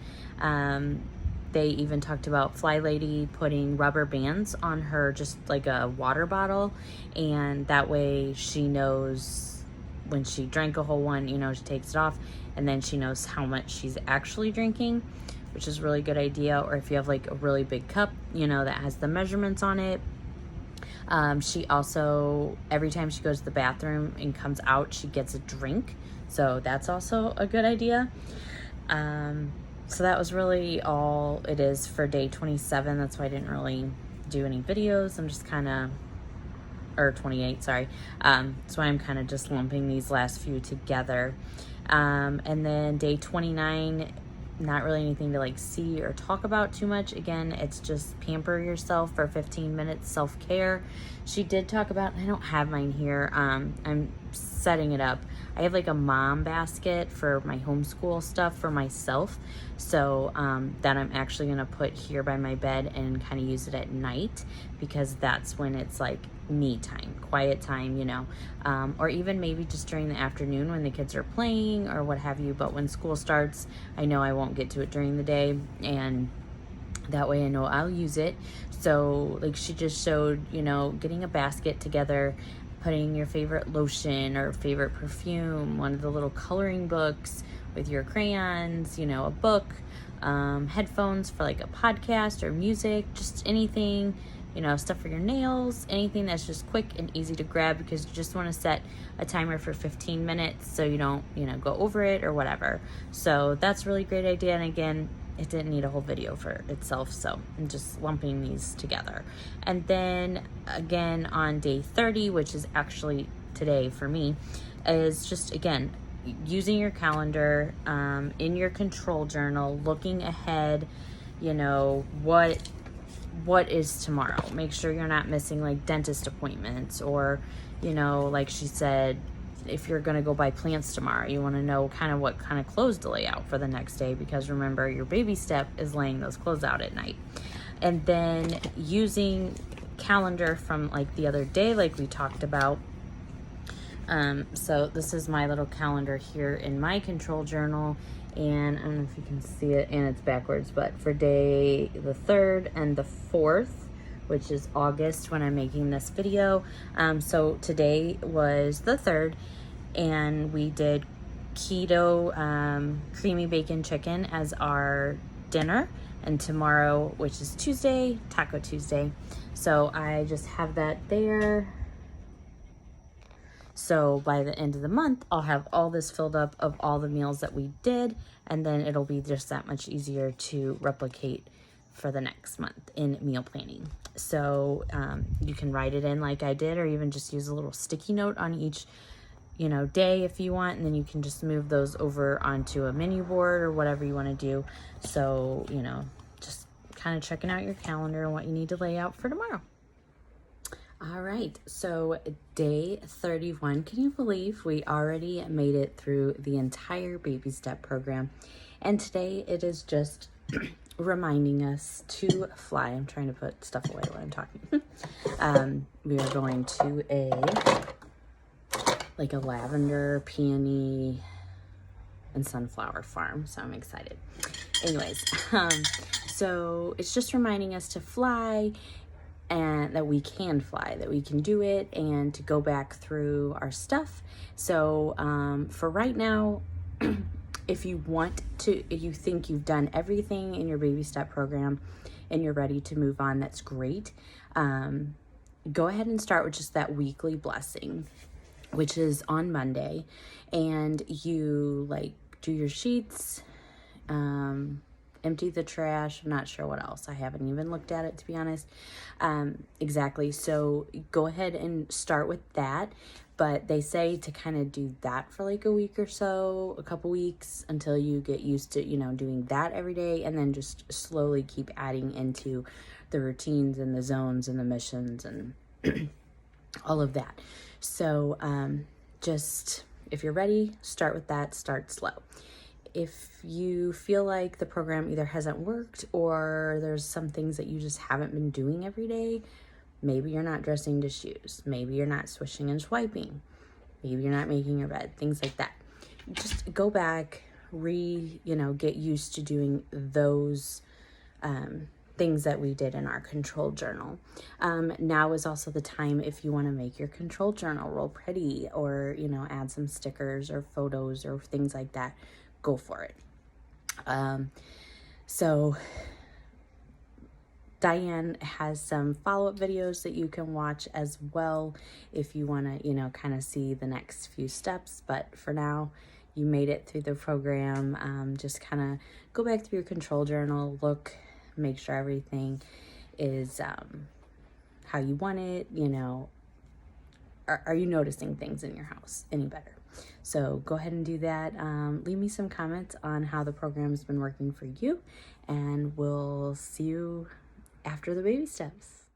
They even talked about Flylady putting rubber bands on her, just like a water bottle, and that way she knows when she drank a whole one, she takes it off, and then she knows how much she's actually drinking, which is a really good idea. Or if you have a really big cup, that has the measurements on it. She also, every time she goes to the bathroom and comes out, she gets a drink. So that's also a good idea. So that was really all it is for day 27. That's why I didn't really do any videos. I'm just or 28, sorry. That's why I'm kind of just lumping these last few together. And then day 29, not really anything to see or talk about too much. Again, it's just pamper yourself for 15 minutes, self-care. She did talk about, I don't have mine here, I'm setting it up. I have like a mom basket for my homeschool stuff for myself. So that I'm actually going to put here by my bed and kind of use it at night, because that's when it's like me time, quiet time, you know, or even maybe just during the afternoon when the kids are playing or what have you. But when school starts, I know I won't get to it during the day, and that way I know I'll use it. So like she just showed, you know, getting a basket together, putting your favorite lotion or favorite perfume, one of the little coloring books with your crayons, you know, a book, headphones for like a podcast or music, just anything, you know, stuff for your nails, anything that's just quick and easy to grab, because you just want to set a timer for 15 minutes so you don't, you know, go over it or whatever. So that's a really great idea. And again, it didn't need a whole video for itself, so I'm just lumping these together. And then again on day 30, which is actually today for me, is just again using your calendar, in your control journal, looking ahead, you know, what is tomorrow. Make sure you're not missing like dentist appointments, or, you know, like she said, if you're going to go buy plants tomorrow, you want to know kind of what kind of clothes to lay out for the next day, because remember, your baby step is laying those clothes out at night. And then using calendar from like the other day, like we talked about. So this is my little calendar here in my control journal, and I don't know if you can see it, and it's backwards, but for day the 3rd and the 4th, which is August when I'm making this video. So today was the 3rd, and we did keto creamy bacon chicken as our dinner, and tomorrow, which is Tuesday, Taco Tuesday. So I just have that there. So by the end of the month, I'll have all this filled up of all the meals that we did, and then it'll be just that much easier to replicate for the next month in meal planning. So you can write it in like I did, or even just use a little sticky note on each, you know, day if you want, and then you can just move those over onto a menu board or whatever you want to do. So, you know, just kind of checking out your calendar and what you need to lay out for tomorrow. All right, so day 31, can you believe we already made it through the entire baby step program? And today it is just reminding us to fly. I'm trying to put stuff away while I'm talking. We are going to a lavender, peony, and sunflower farm, so I'm excited. Anyways, so it's just reminding us to fly, and that we can fly, that we can do it, and to go back through our stuff. So for right now, if you think you've done everything in your baby step program and you're ready to move on, that's great. Go ahead and start with just that weekly blessing, which is on Monday, and you like do your sheets, empty the trash. I'm not sure what else. I haven't even looked at it, to be honest. Exactly. So go ahead and start with that. But they say to kind of do that for like a week or so, a couple weeks, until you get used to, you know, doing that every day, and then just slowly keep adding into the routines and the zones and the missions and all of that. So just, if you're ready, start with that, start slow. If you feel like the program either hasn't worked, or there's some things that you just haven't been doing every day, maybe you're not dressing to shoes, maybe you're not swishing and swiping, maybe you're not making your bed, things like that. Just go back, get used to doing those things that we did in our control journal. Now is also the time if you want to make your control journal real pretty, or, you know, add some stickers or photos or things like that. Go for it. So Diane has some follow-up videos that you can watch as well if you want to, you know, kind of see the next few steps. But for now, you made it through the program. Just kind of go back through your control journal, look, make sure everything is how you want it. You know, are you noticing things in your house any better? So go ahead and do that. Leave me some comments on how the program has been working for you, and we'll see you after the baby steps.